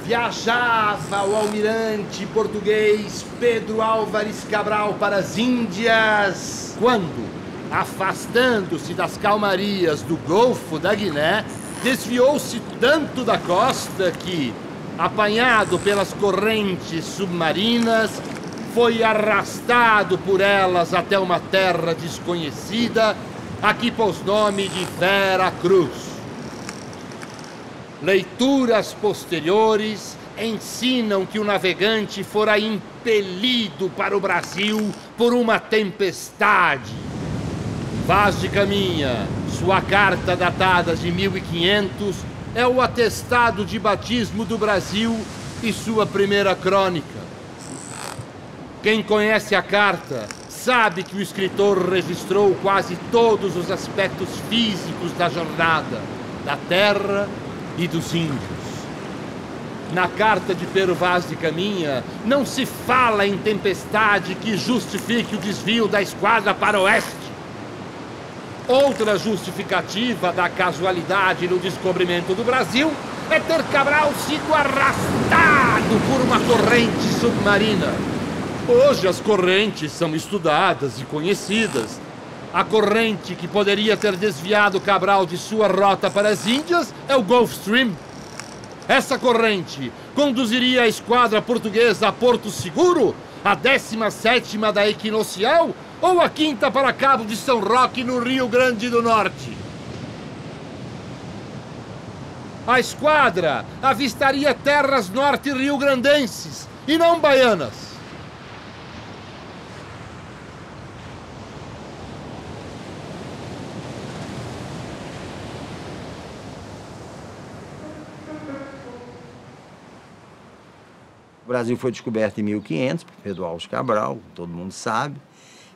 Viajava o almirante português Pedro Álvares Cabral para as Índias, quando, afastando-se das calmarias do Golfo da Guiné, desviou-se tanto da costa que, apanhado pelas correntes submarinas, foi arrastado por elas até uma terra desconhecida, a que pôs nome de Vera Cruz. Leituras posteriores ensinam que o navegante fora impelido para o Brasil por uma tempestade. Vaz de Caminha, sua carta datada de 1500, é o atestado de batismo do Brasil e sua primeira crônica. Quem conhece a carta sabe que o escritor registrou quase todos os aspectos físicos da jornada, da terra e dos índios. Na carta de Pero Vaz de Caminha, não se fala em tempestade que justifique o desvio da esquadra para o oeste. Outra justificativa da casualidade no descobrimento do Brasil é ter Cabral sido arrastado por uma corrente submarina. Hoje as correntes são estudadas e conhecidas. A corrente que poderia ter desviado Cabral de sua rota para as Índias é o Gulf Stream. Essa corrente conduziria a esquadra portuguesa a Porto Seguro, a 17ª da Equinocial, ou a 5ª para Cabo de São Roque, no Rio Grande do Norte. A esquadra avistaria terras norte-riograndenses e não baianas. O Brasil foi descoberto em 1500, por Pedro Álvares Cabral, todo mundo sabe.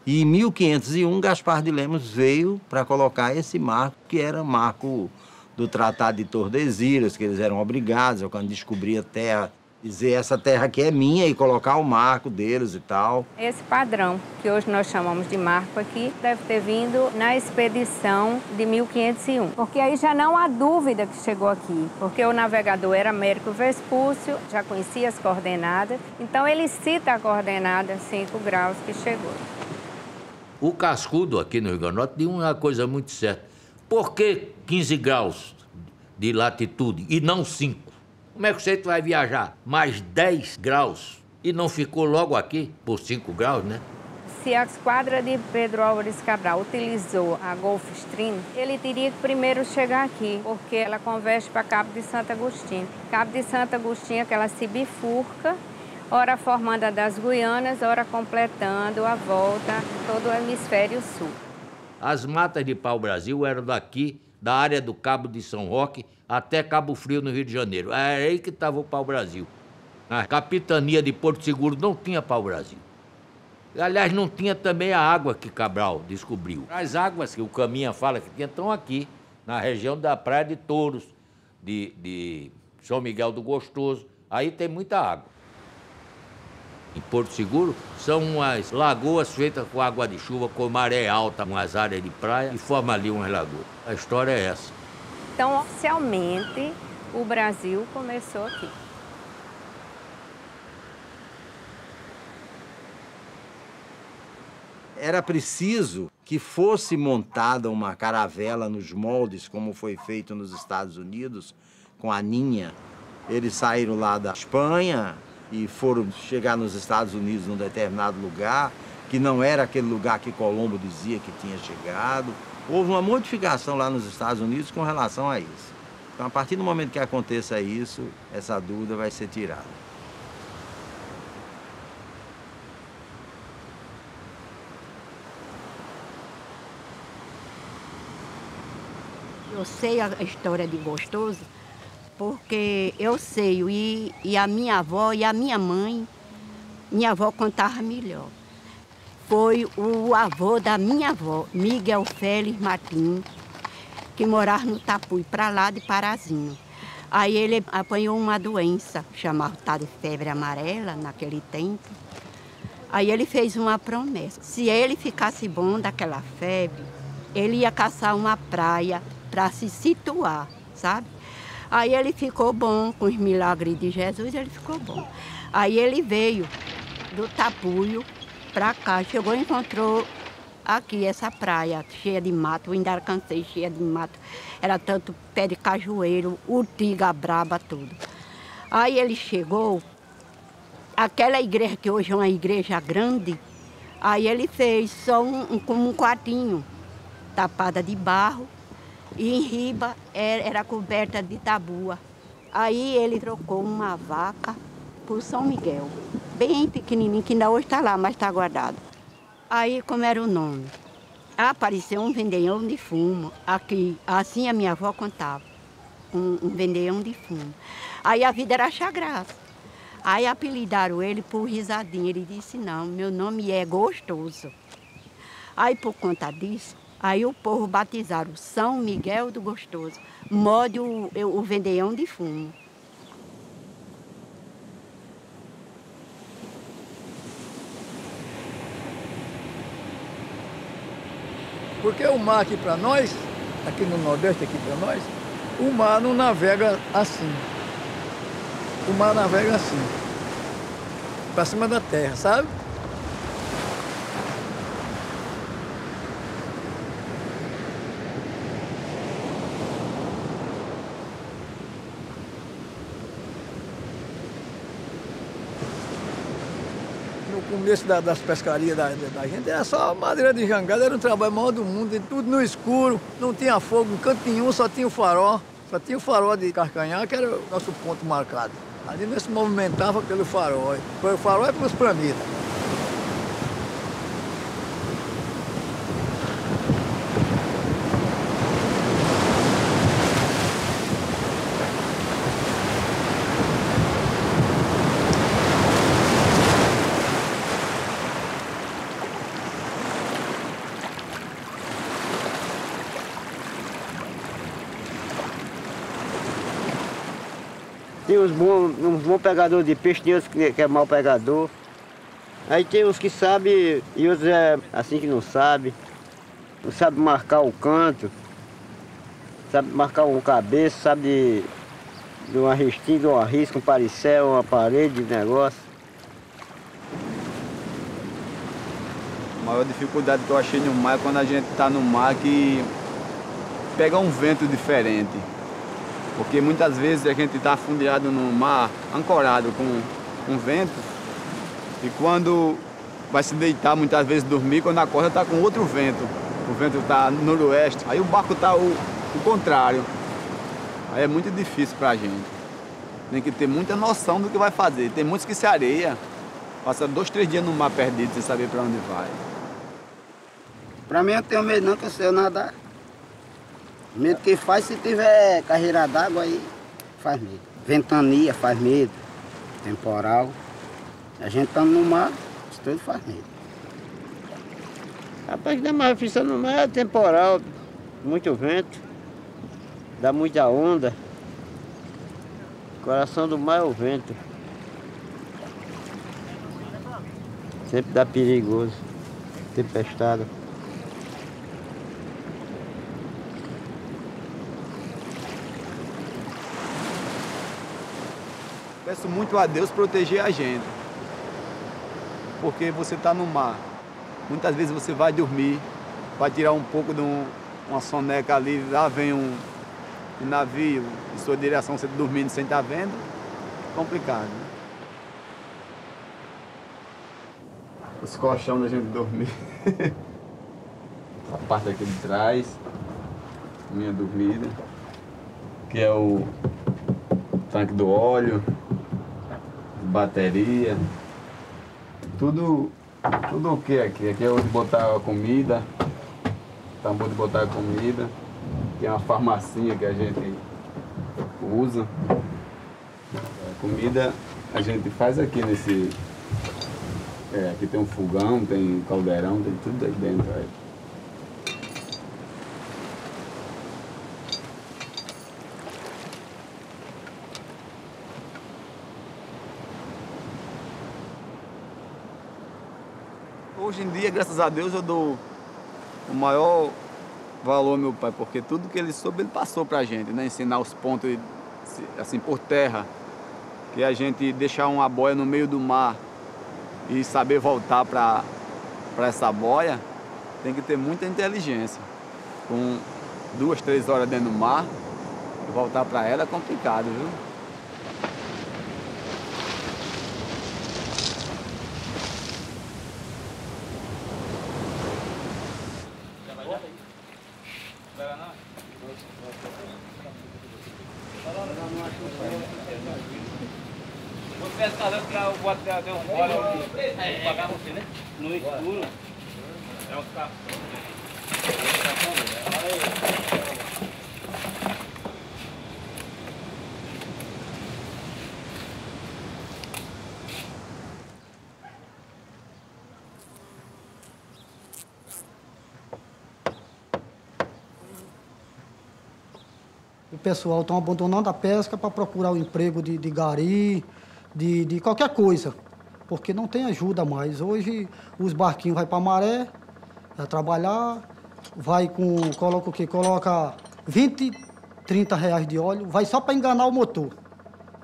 E em 1501, Gaspar de Lemos veio para colocar esse marco, que era marco do Tratado de Tordesilhas, que eles eram obrigados, quando descobria a terra, dizer essa terra aqui é minha e colocar o marco deles e tal. Esse padrão, que hoje nós chamamos de marco aqui, deve ter vindo na expedição de 1501. Porque aí já não há dúvida que chegou aqui, porque o navegador era Américo Vespúcio, já conhecia as coordenadas, então ele cita a coordenada 5 graus que chegou. O Cascudo, aqui no Rio Grande do Norte, diz uma coisa muito certa. Por que 15 graus de latitude e não 5? Como é que você vai viajar mais 10 graus e não ficou logo aqui por 5 graus, né? Se a esquadra de Pedro Álvares Cabral utilizou a Gulf Stream, ele teria que primeiro chegar aqui, porque ela converge para Cabo de Santo Agostinho. Cabo de Santo Agostinho é que ela se bifurca, ora formando a das Guianas, ora completando a volta todo o hemisfério sul. As matas de pau-brasil eram daqui, da área do Cabo de São Roque até Cabo Frio, no Rio de Janeiro. Era aí que estava o pau-brasil. Na capitania de Porto Seguro não tinha pau-brasil. Aliás, não tinha também a água que Cabral descobriu. As águas que o Caminha fala que tinha estão aqui, na região da Praia de Touros, de São Miguel do Gostoso. Aí tem muita água. Em Porto Seguro, são umas lagoas feitas com água de chuva, com maré alta, umas áreas de praia, e forma ali umas lagoas. A história é essa. Então, oficialmente, o Brasil começou aqui. Era preciso que fosse montada uma caravela nos moldes, como foi feito nos Estados Unidos, com a Ninha. Eles saíram lá da Espanha e foram chegar nos Estados Unidos num determinado lugar, que não era aquele lugar que Colombo dizia que tinha chegado. Houve uma modificação lá nos Estados Unidos com relação a isso. Então, a partir do momento que aconteça isso, essa dúvida vai ser tirada. Eu sei a história de Gostoso, porque eu sei, e a minha avó e a minha avó contava melhor. Foi o avô da minha avó, Miguel Félix Martins, que morava no Tapuí, para lá de Parazinho. Aí ele apanhou uma doença, chamava tal de febre amarela, naquele tempo. Aí ele fez uma promessa. Se ele ficasse bom daquela febre, ele ia caçar uma praia para se situar, sabe? Aí ele ficou bom, com os milagres de Jesus, ele ficou bom. Aí ele veio do Tapuio para cá, chegou e encontrou aqui essa praia cheia de mato, eu ainda cansei, cheia de mato. Era tanto pé de cajueiro, urtiga braba, tudo. Aí ele chegou, aquela igreja que hoje é uma igreja grande, aí ele fez só como um quartinho, tapada de barro, e em riba era coberta de tabua. Aí ele trocou uma vaca por São Miguel, bem pequenininho, que ainda hoje está lá, mas está guardado. Aí, como era o nome? Apareceu um vendeião de fumo aqui, assim a minha avó contava, um vendeião de fumo. Aí a vida era achar graça. Aí apelidaram ele por Risadinha, ele disse, não, meu nome é Gostoso. Aí por conta disso, aí o povo batizaram São Miguel do Gostoso, morde o vendeião de fumo. Porque o mar aqui para nós, aqui no Nordeste, aqui para nós, o mar não navega assim. O mar navega assim, para cima da terra, sabe? No começo das pescarias da gente, era só madeira de jangada, era um trabalho maior do mundo, tudo no escuro, não tinha fogo em canto nenhum, só tinha o farol de Carcanhar, que era o nosso ponto marcado. Ali nós se movimentava pelo farol, o farol é pelos planitas. Tem uns bons pegadores de peixe, tem outros que é mau pegador. Aí tem uns que sabem e outros é assim que não sabe. Não sabe marcar o canto, sabe marcar um cabeça, sabe de uma ristinha, de uma risca, um paricel, uma parede de negócio. A maior dificuldade que eu achei no mar é quando a gente está no mar que pega um vento diferente. Porque muitas vezes a gente está afundeado no mar, ancorado com vento, e quando vai se deitar, muitas vezes dormir, quando acorda está com outro vento. O vento está noroeste, aí o barco está o contrário. Aí é muito difícil para a gente. Tem que ter muita noção do que vai fazer. Tem muitos que se areia, passa 2, 3 dias no mar perdido sem saber para onde vai. Para mim eu tenho medo não, que eu sei nadar. Medo que faz se tiver carreira d'água aí, faz medo. Ventania faz medo, temporal. A gente estando no mar, isso tudo faz medo. Rapaz, que dá mais aflição no mar é temporal, muito vento, dá muita onda. O coração do mar é o vento. Sempre dá perigoso, tempestade. Peço muito a Deus proteger a gente, porque você está no mar. Muitas vezes você vai dormir, vai tirar um pouco de uma soneca ali, lá vem um navio em sua direção, você dormindo sem estar vendo, complicado, né? Os colchão da gente dormir. Essa parte aqui de trás, minha dormida, que é o tanque do óleo, bateria, tudo o que aqui? Aqui é onde botar a comida, tambor de botar a comida, tem uma farmacinha que a gente usa. A comida a gente faz aqui nesse... aqui tem um fogão, tem caldeirão, tem tudo aí dentro. Aí. Hoje em dia, graças a Deus, eu dou o maior valor ao meu pai, porque tudo que ele soube, ele passou pra gente, né? Ensinar os pontos assim, por terra, que a gente deixar uma boia no meio do mar e saber voltar para essa boia, tem que ter muita inteligência. Com 2, 3 horas dentro do mar, voltar para ela é complicado, viu? O pescador que eu boto deu fora, pagar você, né? No escuro. É os carros. O pessoal está abandonando a pesca para procurar o emprego de gari, de qualquer coisa, porque não tem ajuda mais. Hoje os barquinhos vão para a maré, vai trabalhar, coloca o quê? Coloca 20, 30 reais de óleo, vai só para enganar o motor.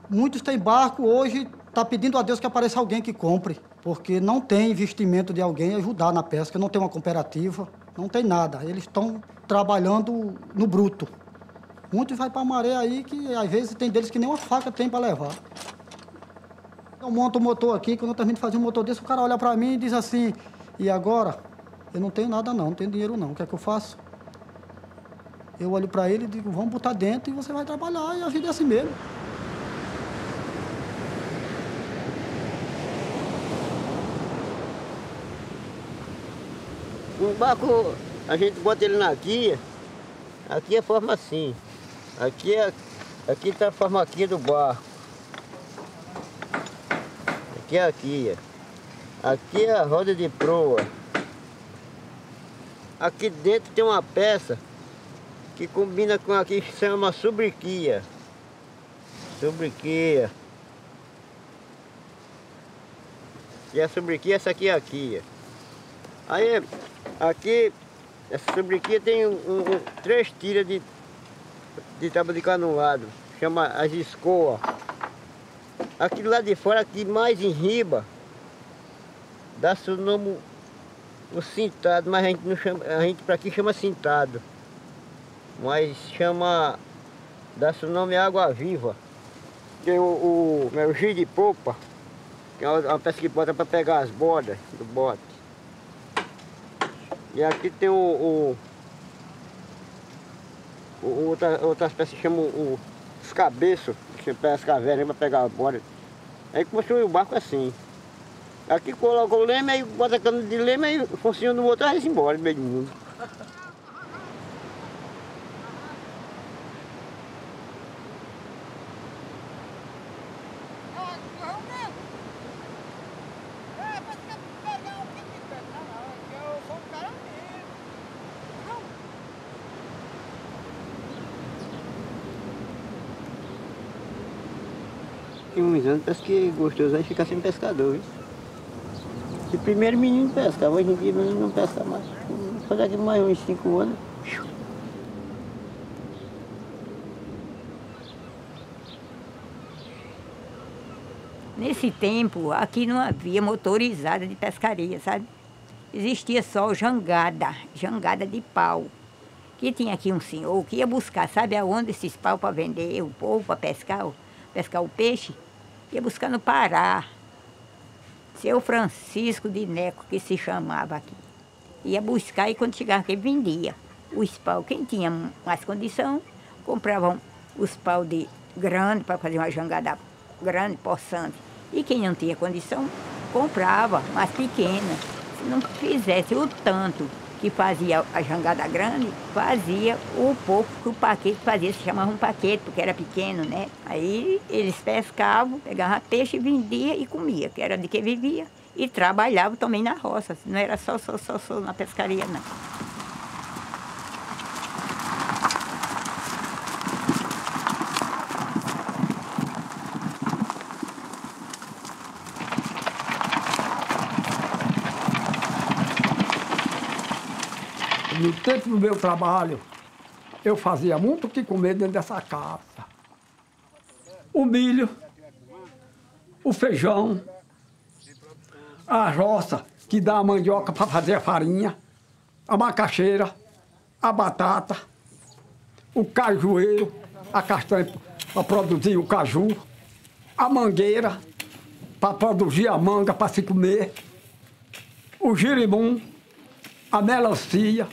Muitos têm barco, hoje está pedindo a Deus que apareça alguém que compre, porque não tem investimento de alguém ajudar na pesca, não tem uma cooperativa, não tem nada. Eles estão trabalhando no bruto. Muitos vai para a maré aí que às vezes tem deles que nem uma faca tem para levar. Eu monto o motor aqui, quando eu termino de fazer um motor desse, o cara olha para mim e diz assim, e agora? Eu não tenho nada não tenho dinheiro não, o que é que eu faço? Eu olho para ele e digo, vamos botar dentro e você vai trabalhar, e a vida é assim mesmo. Um barco, a gente bota ele na guia, aqui é a forma assim. Aqui está a forma aqui do barco. Aqui é a guia. Aqui é a roda de proa. Aqui dentro tem uma peça que combina com aqui que se chama sobriquia. Sobriquia. E a sobriquia, essa aqui é a guia. Aí, aqui, essa sobriquia tem 3 tiras de tábua de canulado, chama as escoas. Aqui lá de fora, aqui mais em riba, dá-se o nome o cintado, mas a gente não chama, a gente para aqui chama cintado. Mas dá-se o nome água viva. Tem o giz de popa, que é uma peça que bota para pegar as bordas do bote. E aqui tem outras peças que chamam os cabeços, que você pesca a velha para pegar a borda. Aí construiu o barco assim. Aqui coloca o leme, aí bota a cana de leme, aí funciona no motor, aí vai embora no meio do mundo. Tem uns anos, parece que gostoso aí ficar sem pescador, viu? Se primeiro menino pescava, hoje em dia menino não pesca mais. Só daqui mais uns 5 anos. Nesse tempo, aqui não havia motorizada de pescaria, sabe? Existia só jangada de pau. Que tinha aqui um senhor que ia buscar, sabe aonde esses pau para vender, o povo para pescar o peixe? Ia buscar no Pará. Seu Francisco de Neco, que se chamava aqui. Ia buscar e quando chegava aqui, vendia os pau. Quem tinha mais condição, compravam os pau de grande para fazer uma jangada grande, possante. E quem não tinha condição, comprava mais pequena. Se não fizesse o tanto que fazia a jangada grande, fazia o pouco que o paquete fazia, se chamava um paquete, porque era pequeno, né? Aí eles pescavam, pegavam peixe, vendia e comia, que era de que vivia. E trabalhavam também na roça, não era só na pescaria, não. No tempo do meu trabalho, eu fazia muito o que comer dentro dessa casa. o milho, o feijão, a roça, que dá a mandioca para fazer a farinha, a macaxeira, a batata, o cajueiro, a castanha para produzir o caju, a mangueira para produzir a manga para se comer, o girimum, a melancia,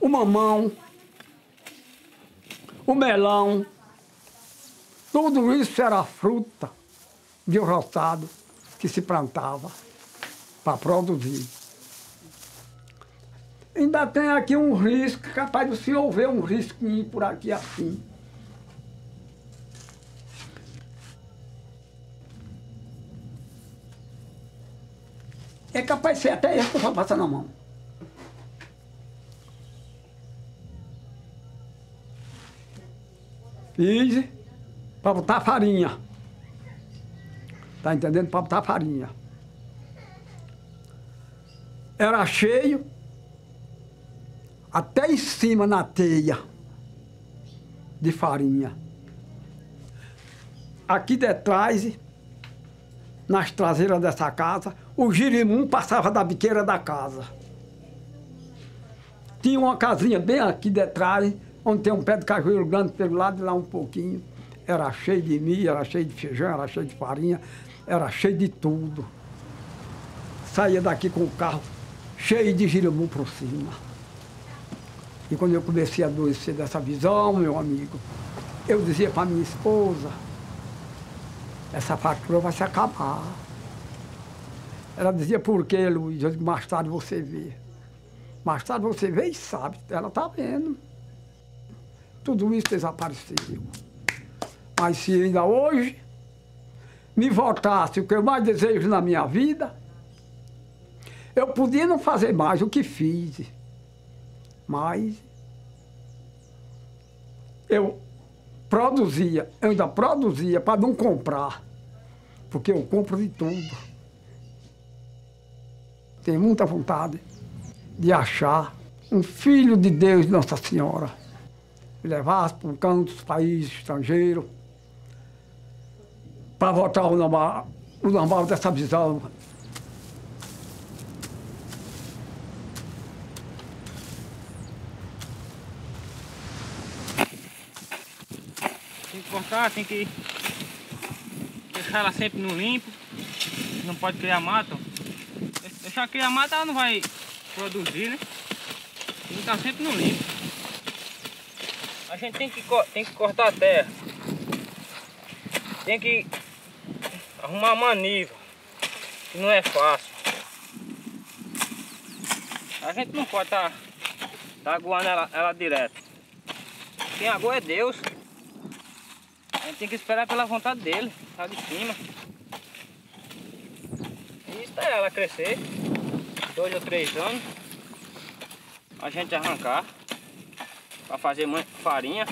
o mamão, o melão. Tudo isso era fruta de roçado que se plantava para produzir. Ainda tem aqui um risco, capaz do senhor ver um risquinho por aqui assim. É capaz de ser até esse que eu vou passar na mão. Fiz para botar farinha. Tá entendendo? Para botar farinha. Era cheio até em cima na teia de farinha. Aqui detrás, nas traseiras dessa casa, o girimum passava da biqueira da casa. Tinha uma casinha bem aqui detrás, onde tem um pé de cajueiro grande pelo lado, lá um pouquinho. Era cheio de milho, era cheio de feijão, era cheio de farinha, era cheio de tudo. Saía daqui com o carro cheio de girimum por cima. E quando eu comecei a adoecer dessa visão, meu amigo, eu dizia para minha esposa, essa fartura vai se acabar. Ela dizia, por quê, Luiz? Eu digo, mais tarde você vê. Mais tarde você vê e sabe. Ela está vendo. Tudo isso desapareceu. Mas se ainda hoje me voltasse o que eu mais desejo na minha vida, eu podia não fazer mais o que fiz. Mas eu ainda produzia para não comprar, porque eu compro de tudo. Tenho muita vontade de achar um filho de Deus, Nossa Senhora, e levar para um canto dos países estrangeiros, para voltar ao normal dessa visão. Tem que cortar, tem que deixar ela sempre no limpo, não pode criar mato. Deixar criar mato ela não vai produzir, né? Tem que estar sempre no limpo. A gente tem que cortar a terra, tem que arrumar maniva, que não é fácil. A gente não pode estar aguando ela direto. Quem agua é Deus. A gente tem que esperar pela vontade dele, lá de cima. E esperar ela crescer, 2 ou 3 anos, a gente arrancar, para fazer farinha.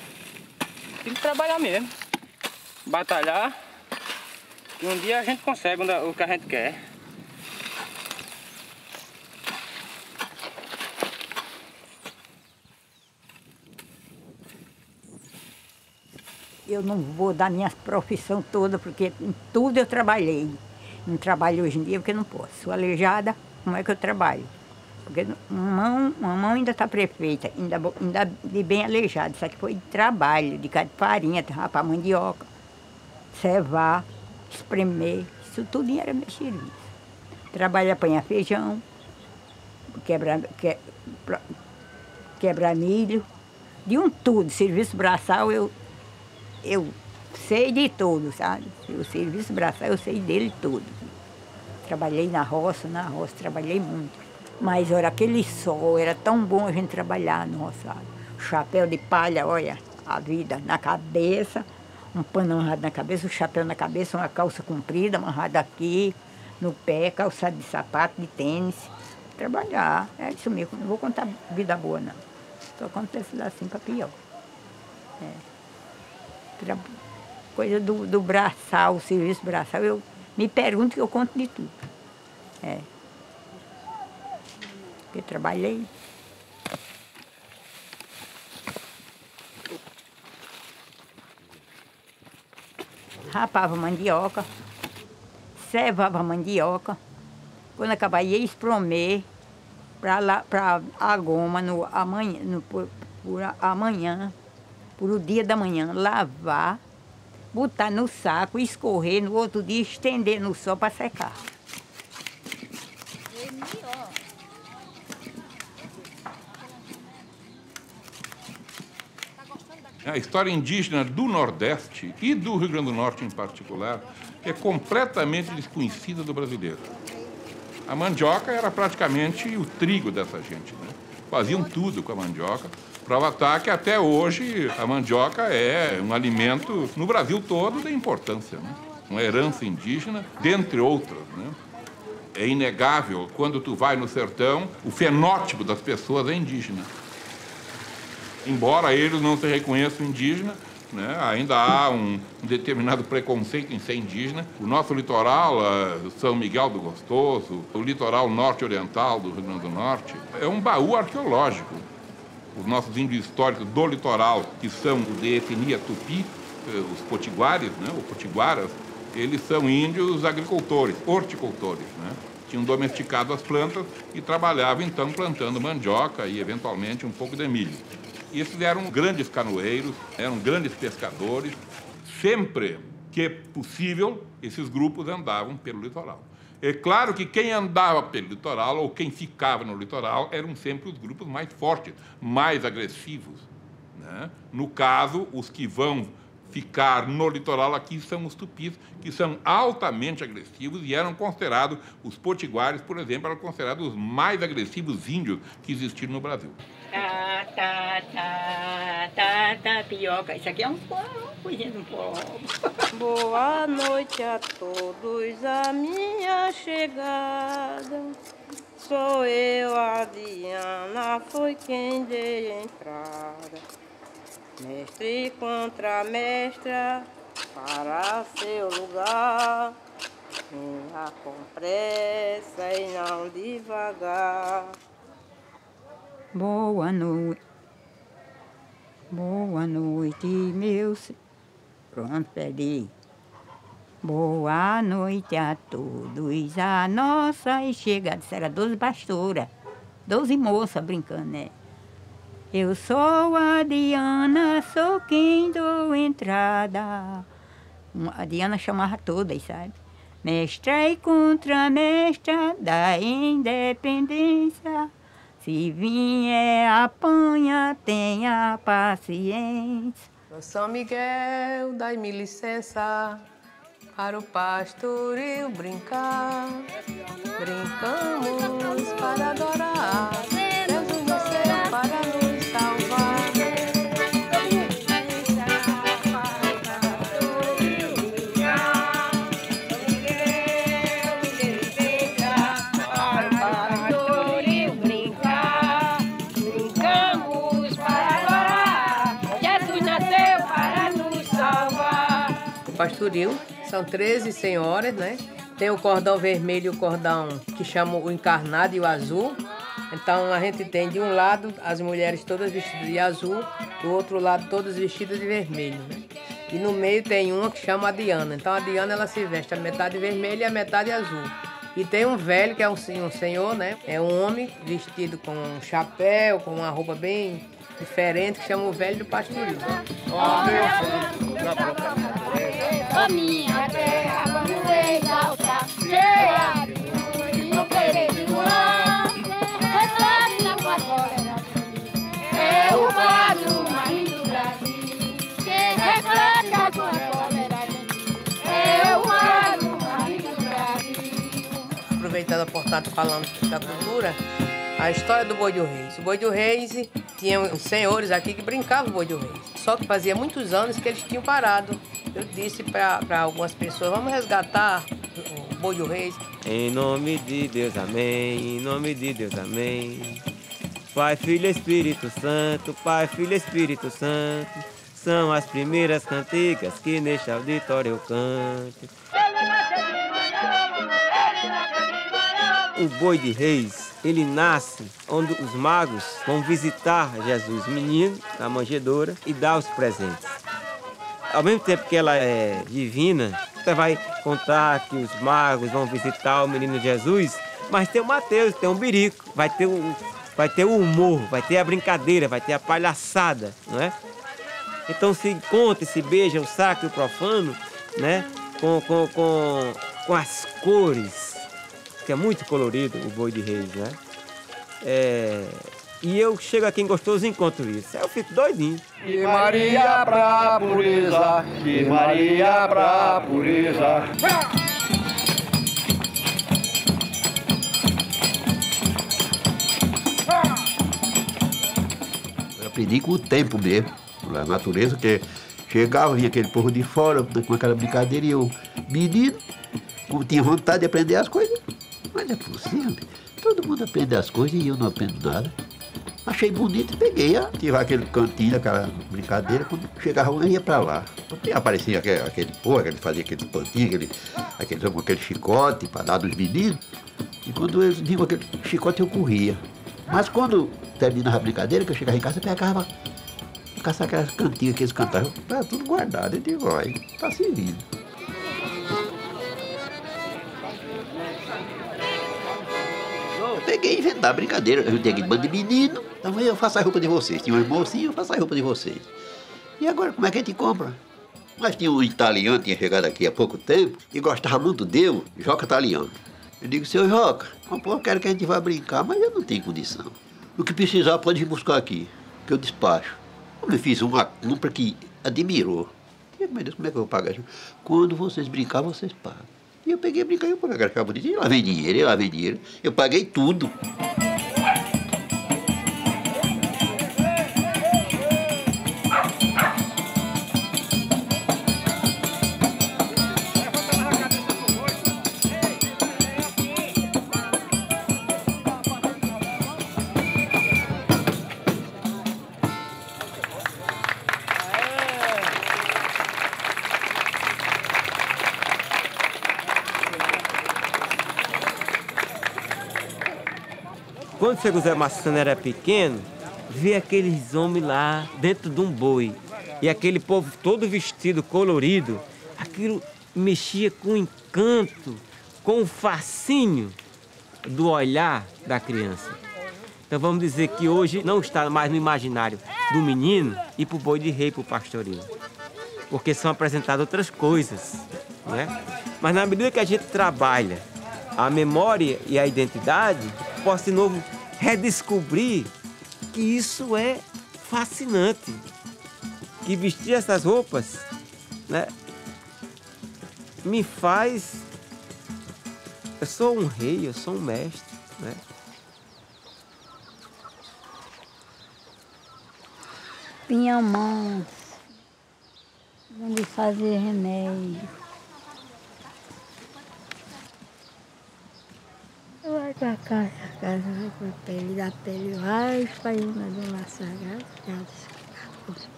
Tem que trabalhar mesmo, batalhar, e um dia a gente consegue o que a gente quer. Eu não vou dar minha profissão toda, porque em tudo eu trabalhei. Não trabalho hoje em dia porque não posso. Sou aleijada, como é que eu trabalho? Porque uma mão ainda está perfeita, ainda de bem aleijada. Isso aqui foi de trabalho, de cada farinha, rapar mandioca, cevar, espremer. Isso tudo era meu serviço. Trabalho apanhar feijão, quebrar milho, de um tudo. Serviço braçal eu sei de tudo, sabe? O serviço braçal eu sei dele tudo. Trabalhei na roça trabalhei muito. Mas, olha, aquele sol, era tão bom a gente trabalhar no roçado. Chapéu de palha, olha, a vida na cabeça, um pano amarrado na cabeça, um chapéu na cabeça, uma calça comprida amarrada aqui, no pé, calçado de sapato, de tênis. Trabalhar, é isso mesmo, não vou contar vida boa, não. Só acontece assim para pior. Coisa do braçal, o serviço braçal, eu me pergunto que eu conto de tudo. Porque trabalhei. rapava mandioca, cevava a mandioca. Quando acabar, ia espremer para a goma por o dia da manhã, lavar, botar no saco, escorrer, no outro dia estender no sol para secar. A história indígena do Nordeste e do Rio Grande do Norte em particular é completamente desconhecida do brasileiro. A mandioca era praticamente o trigo dessa gente, né? Faziam tudo com a mandioca. Prova está que até hoje a mandioca é um alimento no Brasil todo de importância, né? Uma herança indígena, dentre outras, né? É inegável, quando tu vai no sertão, o fenótipo das pessoas é indígena. Embora eles não se reconheçam indígena, né, ainda há um determinado preconceito em ser indígena. O nosso litoral, São Miguel do Gostoso, o litoral norte-oriental do Rio Grande do Norte, é um baú arqueológico. Os nossos índios históricos do litoral, que são de etnia tupi, os potiguares, né, ou potiguaras, eles são índios agricultores, horticultores, né? Tinham domesticado as plantas e trabalhavam, então, plantando mandioca e, eventualmente, um pouco de milho. E esses eram grandes canoeiros, eram grandes pescadores. Sempre que possível, esses grupos andavam pelo litoral. É claro que quem andava pelo litoral, ou quem ficava no litoral, eram sempre os grupos mais fortes, mais agressivos, né? No caso, os que vão ficar no litoral aqui são os tupis, que são altamente agressivos e eram considerados, os potiguares, por exemplo, eram considerados os mais agressivos índios que existiram no Brasil. Tapioca. Isso aqui é um coisinha de um povo. Boa noite a todos, a minha chegada. Sou eu, a Diana, foi quem dei entrada. Mestre contra mestra, para seu lugar. Venha com pressa e não devagar. Boa noite, meus... Pronto, peraí. Boa noite a todos, a nossa chegada. Isso era 12 pastoras, 12 moças brincando, né? Eu sou a Diana, sou quem dou entrada. A Diana chamava todas, sabe? Mestra e contramestra da independência. Se vier apanha, tenha paciência. São Miguel, dai-me licença para o pastoril brincar. Brincamos para adorar. Jesus nasceu para nos salvar. Pastoril, são 13 senhoras, né? Tem o cordão vermelho e o cordão que chama o encarnado e o azul. Então a gente tem de um lado as mulheres todas vestidas de azul, do outro lado todas vestidas de vermelho, né? E no meio tem uma que chama a Diana. Então a Diana ela se veste a metade vermelha e a metade azul. E tem um velho que é um senhor, né? É um homem vestido com um chapéu, com uma roupa bem diferente, que chama o velho do pastoril. A minha terra, vamos exaltar, cheia no peregrino lá, reflete na glória. É o quadro mais do Brasil, que reflete a glória. É o quadro mais do Brasil. Aproveitando a oportunidade falando da cultura, a história do Boi do Reis. O Boi do Reis tinha uns senhores aqui que brincavam o Boi do Reis. Só que fazia muitos anos que eles tinham parado. Eu disse para algumas pessoas, vamos resgatar o Boi do Reis. Em nome de Deus, amém. Em nome de Deus, amém. Pai, Filho e Espírito Santo, Pai, Filho e Espírito Santo, são as primeiras cantigas que neste auditório eu canto. O Boi de Reis, ele nasce onde os magos vão visitar Jesus menino na manjedoura e dar os presentes. ao mesmo tempo que ela é divina, você vai contar que os magos vão visitar o menino Jesus, mas tem o Mateus, tem o Birico, vai ter o humor, vai ter a brincadeira, vai ter a palhaçada, não é? Então se conta, se beija o sacro e o profano, né? Com as cores, que é muito colorido o Boi de Reis, né? E eu chego aqui em Gostoso e encontro isso. Eu fico doidinho. De Maria pra pureza, de Maria pra pureza. Eu aprendi com o tempo mesmo, a natureza, que chegava, vinha aquele povo de fora, com aquela brincadeira, e eu, menino, como tinha vontade de aprender as coisas, mas é possível, todo mundo aprende as coisas e eu não aprendo nada. Achei bonito e peguei, tive aquele cantinho, aquela brincadeira, quando chegava eu ia pra lá. E aparecia aquele povo, ele fazia aquele pantinho, aquele chicote para dar dos meninos, e quando eles viam aquele chicote eu corria. Mas quando terminava a brincadeira, que eu chegava em casa, eu pegava caçar aquelas cantigas que eles cantavam, tá tudo guardado, eu digo, vai, tá servindo. Peguei e inventar a brincadeira, eu tenho aquele bando de menino, então eu faço a roupa de vocês. Tinha um irmãozinho, eu faço a roupa de vocês. E agora, como é que a gente compra? Mas tinha um italiano, tinha chegado aqui há pouco tempo, e gostava muito dele, Joca Italiano. Eu digo, seu Joca, eu quero que a gente vá brincar, mas eu não tenho condição. O que precisar pode vir buscar aqui, que eu despacho. Eu fiz uma compra que admirou. E, meu Deus, como é que eu vou pagar? Quando vocês brincar, vocês pagam. E eu peguei, brinquei, eu paguei aquela bonitinha, lá vem dinheiro, eu paguei tudo. Quando o seu José Massana era pequeno, via aqueles homens lá dentro de um boi. E aquele povo todo vestido, colorido, aquilo mexia com o encanto, com o fascínio do olhar da criança. Então vamos dizer que hoje não está mais no imaginário do menino e para o boi de rei, para o pastoril. Porque são apresentadas outras coisas, né? Mas na medida que a gente trabalha a memória e a identidade, posso de novo redescobrir que isso é fascinante. Que vestir essas roupas, né, me faz... Eu sou um rei, eu sou um mestre, né? Pinhamãos, onde fazer remédio. Vai pra casa, vai pra pele, da pele, vai fazendo a dona sagrada,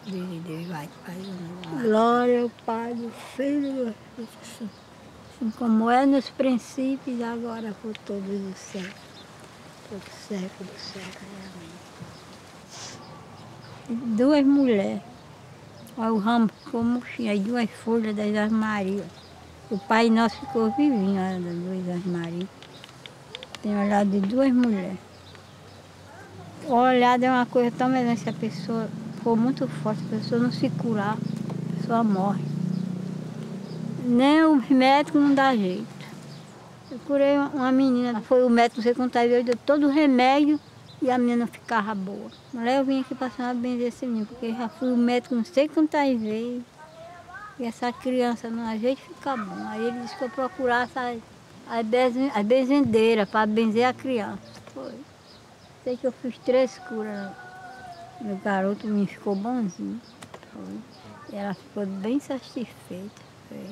Deus vai fazendo. Glória ao Pai, do Filho e do Espírito Santo, assim como é nos princípios, agora por todos os séculos, todo século do século. Amém. Duas mulheres, o ramo ficou murchinho, aí duas folhas das Ave Maria. O Pai Nosso ficou vivinho, das duas Ave Maria. Tem olhado de duas mulheres. O olhar é uma coisa tão melhor, se a pessoa for muito forte, a pessoa não se curar, a pessoa morre. Nem o médico não dá jeito. Eu curei uma menina, foi o médico, não sei quantas vezes, deu todo o remédio e a menina ficava boa. Mas eu vim aqui passar uma benzer esse menino, porque já fui o médico não sei quantas vezes. E essa criança não dá jeito de ficar bom. Aí ele disse que eu procurasse a benzendeira para benzer a criança. Foi. Sei que eu fiz 3 curas. Meu garoto me ficou bonzinho. Foi. E ela ficou bem satisfeita. Foi.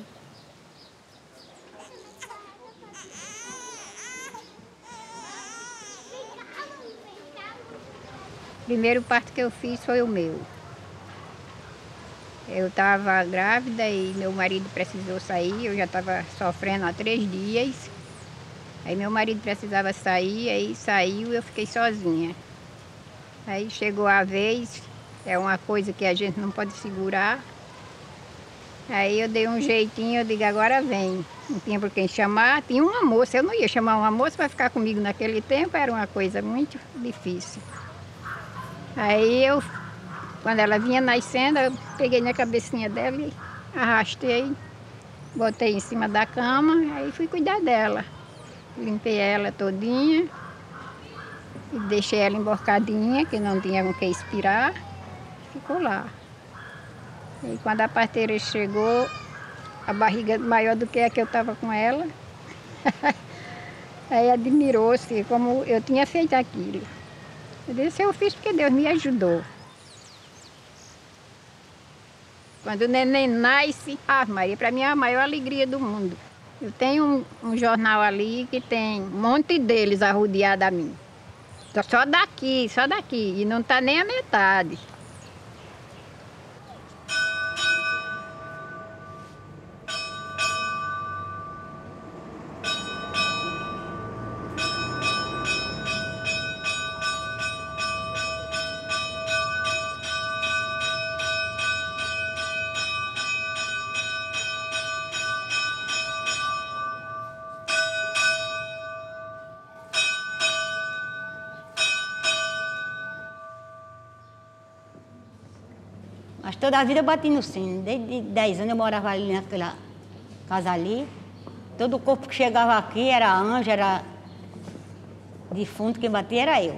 O primeiro parto que eu fiz foi o meu. Eu estava grávida e meu marido precisou sair, eu já estava sofrendo há 3 dias. Aí meu marido precisava sair, aí saiu e eu fiquei sozinha. Aí chegou a vez, é uma coisa que a gente não pode segurar. Aí eu dei um jeitinho, eu digo, agora vem. Não tinha por quem chamar, tinha uma moça. Eu não ia chamar uma moça para ficar comigo naquele tempo, era uma coisa muito difícil. Aí eu, quando ela vinha nascendo, eu peguei na cabecinha dela e arrastei, botei em cima da cama, aí fui cuidar dela. Limpei ela todinha e deixei ela emborcadinha, que não tinha com que expirar, ficou lá. E quando a parteira chegou, a barriga maior do que a que eu estava com ela, aí admirou-se como eu tinha feito aquilo. Eu disse, eu fiz porque Deus me ajudou. Quando o neném nasce, Maria, para mim é a maior alegria do mundo. Eu tenho um jornal ali que tem um monte deles arrodeados a mim. Só daqui, e não está nem a metade. Mas toda a vida eu bati no sino. Desde 10 anos eu morava ali naquela casa ali. Todo o corpo que chegava aqui era anjo, era defunto, quem batia era eu.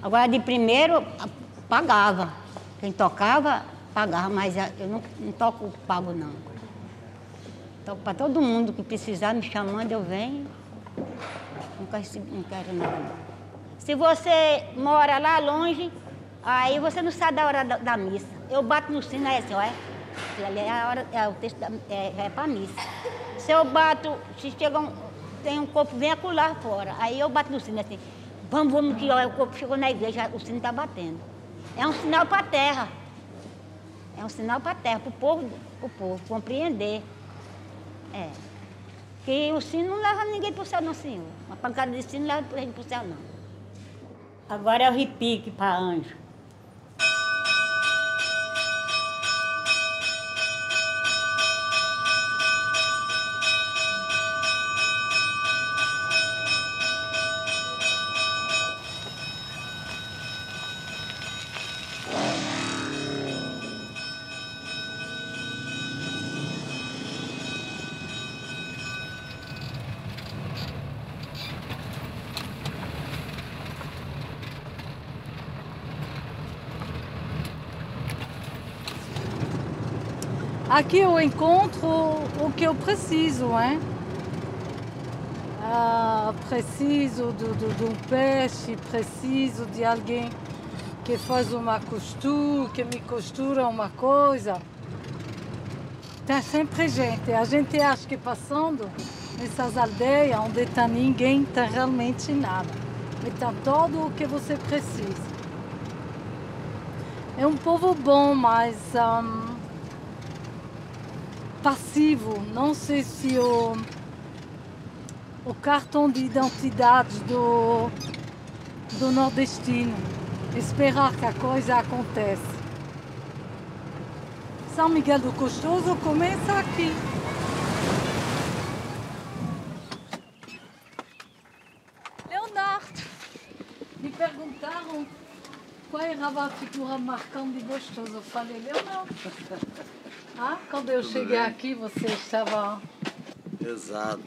Agora de primeiro pagava. Quem tocava, pagava, mas eu não toco pago não. Toco para todo mundo que precisar, me chamando, eu venho. Não quero nada não. Se você mora lá longe, aí você não sabe da hora da missa. Eu bato no sino, aí assim, olha, ali é a hora, o texto é para missa. Se eu bato, se chega tem um corpo, vem acular fora. Aí eu bato no sino assim, vamos que olha, o corpo chegou na igreja, o sino está batendo. É um sinal para a terra. É um sinal para a terra, para o povo compreender. É. Que o sino não leva ninguém para o céu, não, senhor. Uma pancada de sino não leva ninguém para o céu, não. Agora é o repique para anjo. Aqui eu encontro o que eu preciso, hein? Preciso de um peixe, preciso de alguém que faz uma costura, que me costura uma coisa. Tem sempre gente. A gente acha que passando nessas aldeias onde está ninguém, tem realmente nada. Mas tem todo o que você precisa. É um povo bom, mas passivo. Não sei se o cartão de identidade do nordestino. Esperar que a coisa aconteça. São Miguel do Gostoso começa aqui. Leonardo, me perguntaram qual era a figura marcante de Gostoso. Eu falei, Leonardo. Quando eu cheguei aqui, você estava... Exato.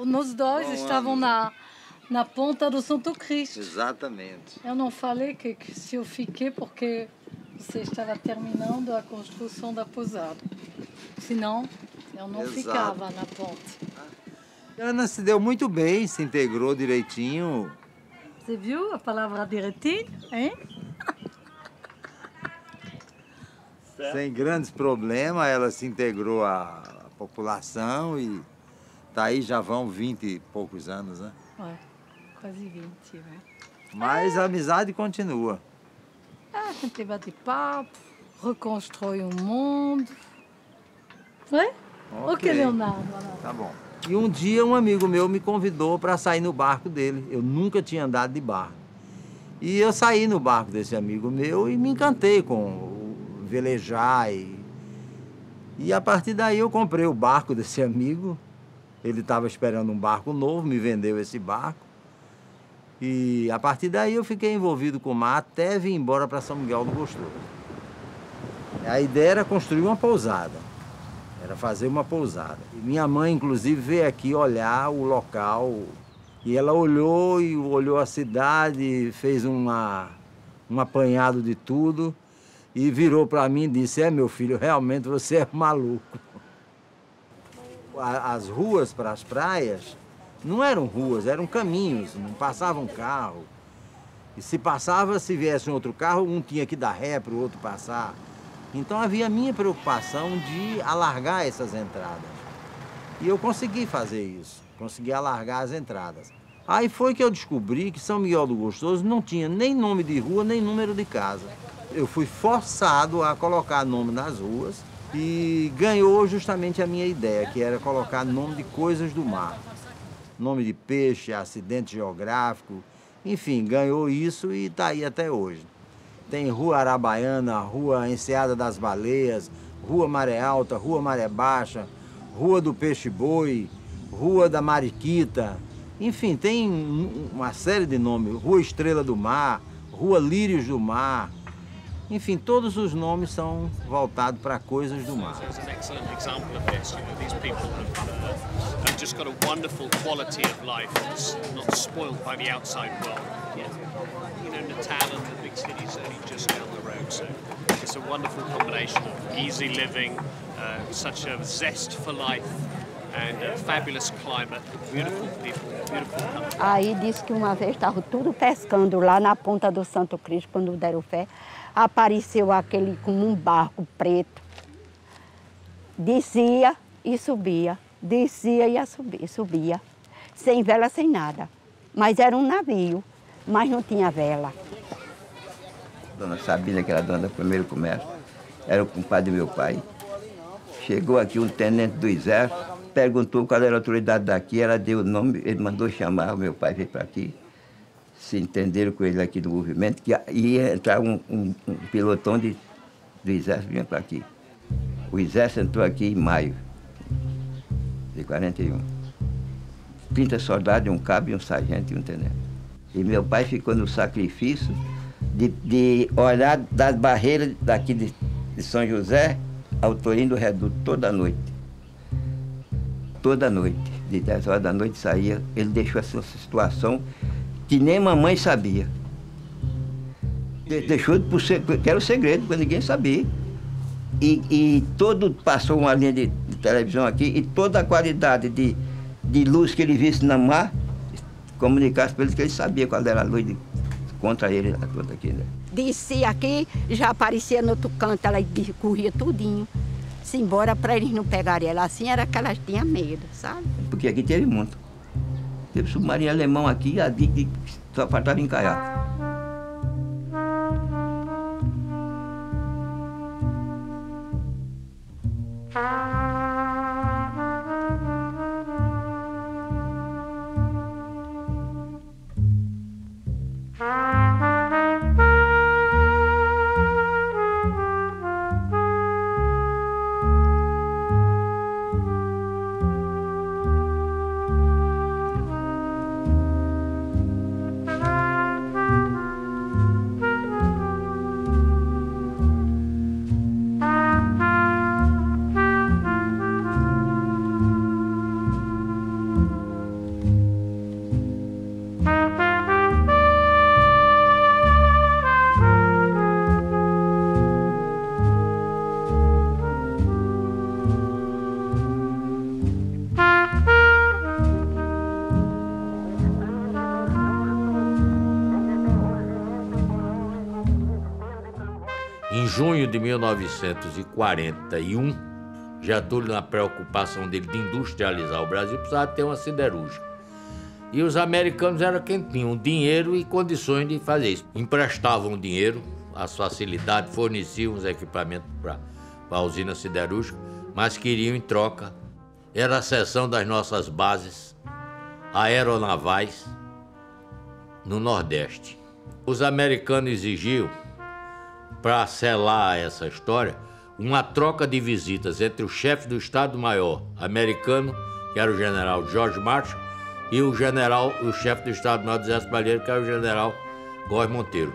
Nós dois estavam na ponta do Santo Cristo. Exatamente. Eu não falei que se eu fiquei porque você estava terminando a construção da pousada. Senão, eu não ficava na ponte. Ana se deu muito bem, se integrou direitinho. Você viu a palavra direitinho, hein? Sem grandes problemas, ela se integrou à população e tá aí já vão 20 e poucos anos, né? Quase 20, né? Mas a amizade continua. A gente bate papo, reconstrói um mundo. Foi? Ok, Leonardo. Tá bom. E um dia um amigo meu me convidou para sair no barco dele. Eu nunca tinha andado de barco. E eu saí no barco desse amigo meu e me encantei com velejar E a partir daí eu comprei o barco desse amigo. Ele estava esperando um barco novo, me vendeu esse barco. E a partir daí eu fiquei envolvido com o mar até vir embora para São Miguel do Gostoso. A ideia era construir uma pousada, era fazer uma pousada. E minha mãe, inclusive, veio aqui olhar o local. E ela olhou a cidade, fez um apanhado de tudo e virou para mim e disse: meu filho, realmente você é maluco. As ruas para as praias não eram ruas, eram caminhos, não passavam carro. E se passava, se viesse um outro carro, um tinha que dar ré para o outro passar. Então havia a minha preocupação de alargar essas entradas. E eu consegui fazer isso, consegui alargar as entradas. Aí foi que eu descobri que São Miguel do Gostoso não tinha nem nome de rua, nem número de casa. Eu fui forçado a colocar nome nas ruas e ganhou justamente a minha ideia, que era colocar nome de coisas do mar. Nome de peixe, acidente geográfico, enfim, ganhou isso e está aí até hoje. Tem Rua Arabaiana, Rua Enseada das Baleias, Rua Maré Alta, Rua Maré Baixa, Rua do Peixe-Boi, Rua da Mariquita. Enfim, tem uma série de nomes. Rua Estrela do Mar, Rua Lírios do Mar. Enfim, todos os nomes são voltados para coisas do mar. Natal and the big cities only just down the road, so it's a wonderful combination of easy living, such a zest for life, and a fabulous climate, beautiful people, beautiful country. Aí disse que uma vez estava tudo pescando lá na ponta do Santo Cristo, quando deram fé, apareceu aquele como um barco preto, descia e subia, descia e subia, sem vela, sem nada, mas era um navio. Mas não tinha vela. Dona Sabina, que era dona do primeiro comércio, era o compadre do meu pai. Chegou aqui um tenente do exército, perguntou qual era a autoridade daqui, ela deu o nome, ele mandou chamar, o meu pai veio para aqui. Se entenderam com ele aqui do movimento, que ia entrar um pilotão do exército, vinha para aqui. O exército entrou aqui em maio de 41. 30 soldados, um cabo, um sargento e um tenente. E meu pai ficou no sacrifício de olhar das barreiras daqui de São José ao Torinho do Reduto toda noite. Toda noite, de 10 horas da noite saía, ele deixou essa situação que nem mamãe sabia. Deixou que era o segredo, porque ninguém sabia. E todo passou uma linha de televisão aqui e toda a qualidade de luz que ele visse na mar, comunicasse para eles que ele sabia qual era a luz contra ele, contra aqui, né? Descia aqui, já aparecia no outro canto, ela corria tudinho, se embora para eles não pegarem ela. Assim era que elas tinham medo, sabe? Porque aqui teve muito. Teve submarino alemão aqui, que só faltava encaiar. Em junho de 1941, Getúlio, na preocupação dele de industrializar o Brasil, precisava ter uma siderúrgica. E os americanos eram quem tinham dinheiro e condições de fazer isso. Emprestavam dinheiro, as facilidades, forneciam os equipamentos para a usina siderúrgica, mas queriam em troca, era a cessão das nossas bases aeronavais no Nordeste. Os americanos exigiam, para selar essa história, uma troca de visitas entre o chefe do Estado-Maior americano, que era o general George Marshall, e o chefe do Estado-Maior do Exército Brasileiro, que era o general Góes Monteiro.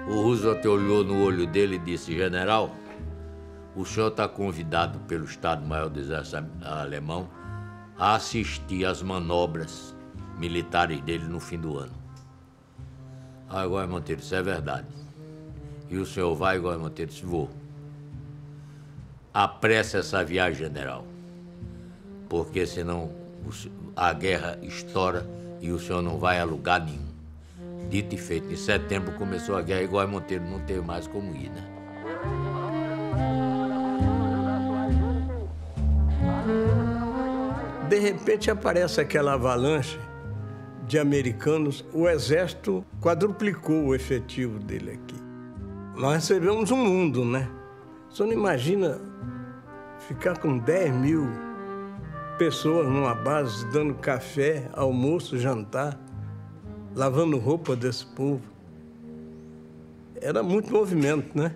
O Roosevelt olhou no olho dele e disse: general, o senhor está convidado pelo Estado-Maior do Exército Alemão a assistir às manobras militares dele no fim do ano. Ah, Góes Monteiro, isso é verdade. E o senhor vai, Góes Monteiro? Disse: vou. Apresse essa viagem, general, porque senão a guerra estoura e o senhor não vai a lugar nenhum. Dito e feito, em setembro começou a guerra e Góes Monteiro não teve mais como ir, né? De repente aparece aquela avalanche de americanos, o exército quadruplicou o efetivo dele aqui. Nós recebemos um mundo, né? Você não imagina ficar com 10 mil pessoas numa base, dando café, almoço, jantar, lavando roupa desse povo. Era muito movimento, né?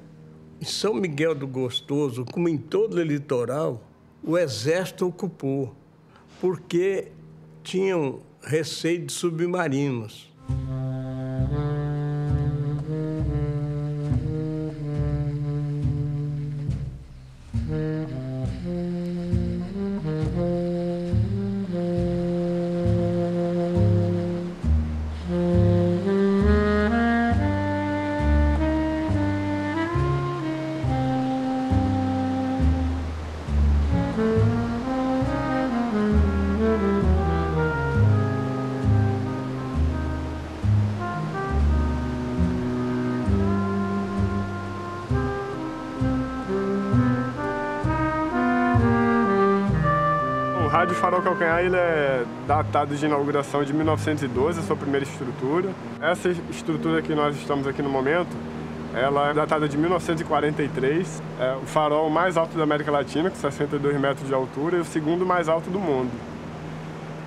Em São Miguel do Gostoso, como em todo o litoral, o exército ocupou, porque tinham receio de submarinos. O rádio Farol Calcanhar ele é datado de inauguração de 1912, a sua primeira estrutura. Essa estrutura que nós estamos aqui no momento, ela é datada de 1943. É o farol mais alto da América Latina, com 62 metros de altura, e o segundo mais alto do mundo.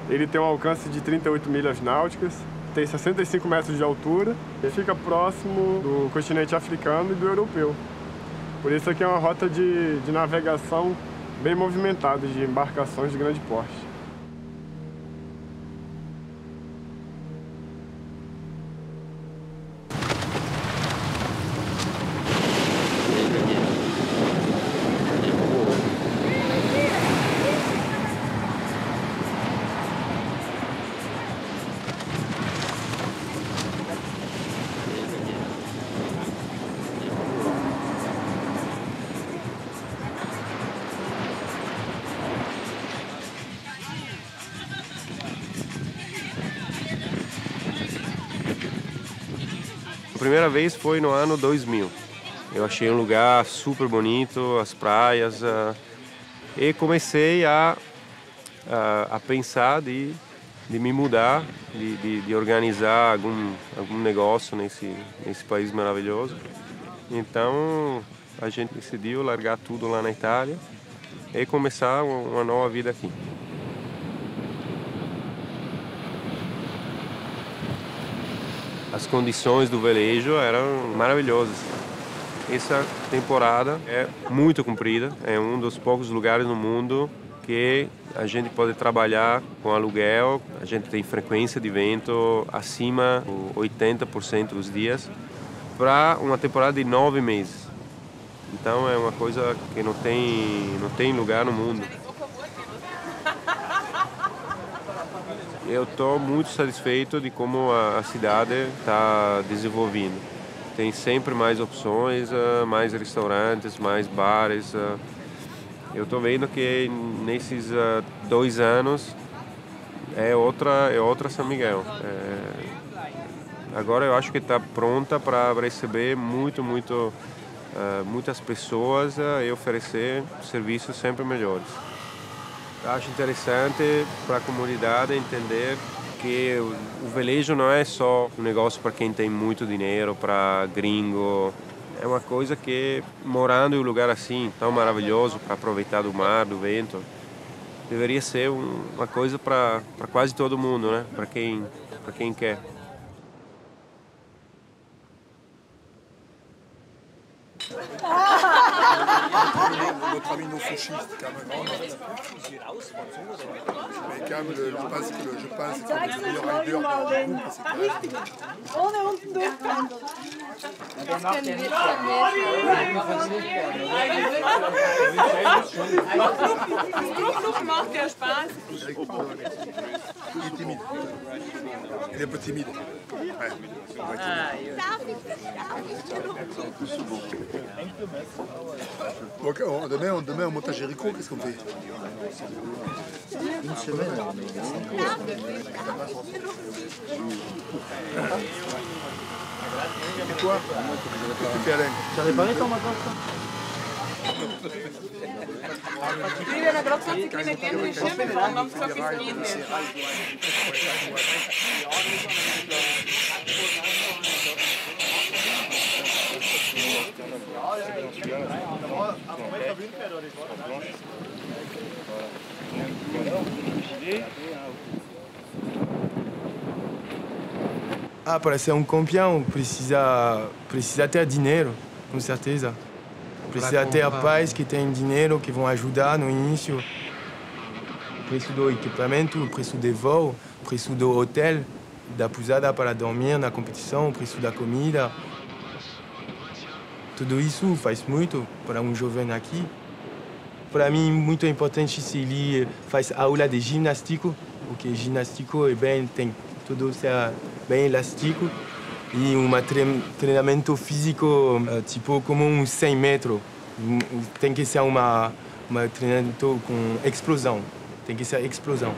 Ele tem um alcance de 38 milhas náuticas, tem 65 metros de altura e fica próximo do continente africano e do europeu. Por isso aqui é uma rota de navegação bem movimentada de embarcações de grande porte. A primeira vez foi no ano 2000. Eu achei um lugar super bonito, as praias, e comecei a pensar de me mudar, de organizar algum negócio nesse país maravilhoso. Então a gente decidiu largar tudo lá na Itália e começar uma nova vida aqui. As condições do velejo eram maravilhosas. Essa temporada é muito comprida, é um dos poucos lugares no mundo que a gente pode trabalhar com aluguel. A gente tem frequência de vento acima de 80% dos dias para uma temporada de 9 meses. Então é uma coisa que não tem lugar no mundo. Eu estou muito satisfeito de como a cidade está desenvolvendo. Tem sempre mais opções, mais restaurantes, mais bares. Eu estou vendo que nesses 2 anos é outra São Miguel. Agora eu acho que está pronta para receber muitas pessoas e oferecer serviços sempre melhores. Eu acho interessante para a comunidade entender que o velejo não é só um negócio para quem tem muito dinheiro, para gringo. É uma coisa que, morando em um lugar assim, tão maravilhoso, para aproveitar do mar, do vento, deveria ser uma coisa para quase todo mundo, né? Para quem quer. notre ami nos fascistes, quand même. Mais quand même, je pense que le meilleur rider du groupe, c'est quand même... Il est timide. Il est un peu timide. Ouais. Donc, demain, on monte à Jéricho, qu'est-ce qu'on fait? Une semaine. Et toi? Tu fais Alain? Tu as réparé ton moteur? Ah, para ser campeão precisa ter dinheiro, com certeza. Precisa ter pais que têm dinheiro, que vão ajudar no início. O preço do equipamento, o preço de voo, o preço do hotel, da pousada para dormir na competição, o preço da comida. Tudo isso faz muito para jovem aqui. Para mim, muito importante se ele faz aula de ginástico, porque ginástico é tem tudo ser bem elástico e treinamento físico tipo como 100 metros. Tem que ser treinamento com explosão. Tem que ser explosão.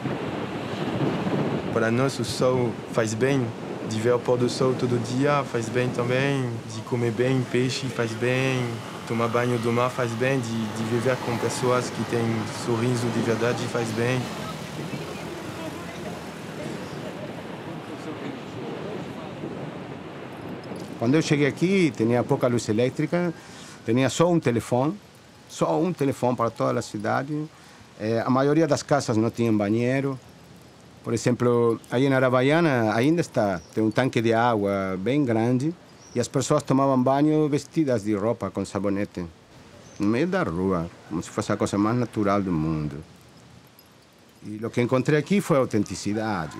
Para nós, o sol faz bem. De ver o pôr do sol todo dia faz bem também. De comer bem peixe faz bem. Tomar banho do mar faz bem. De viver com pessoas que têm sorriso de verdade faz bem. Quando eu cheguei aqui, tinha pouca luz elétrica, tinha só um telefone para toda a cidade. A maioria das casas não tinham banheiro. Por exemplo, aí na Arabaiana ainda tem um tanque de água bem grande e as pessoas tomavam banho vestidas de roupa com sabonete, no meio da rua, como se fosse a coisa mais natural do mundo. E o que encontrei aqui foi a autenticidade.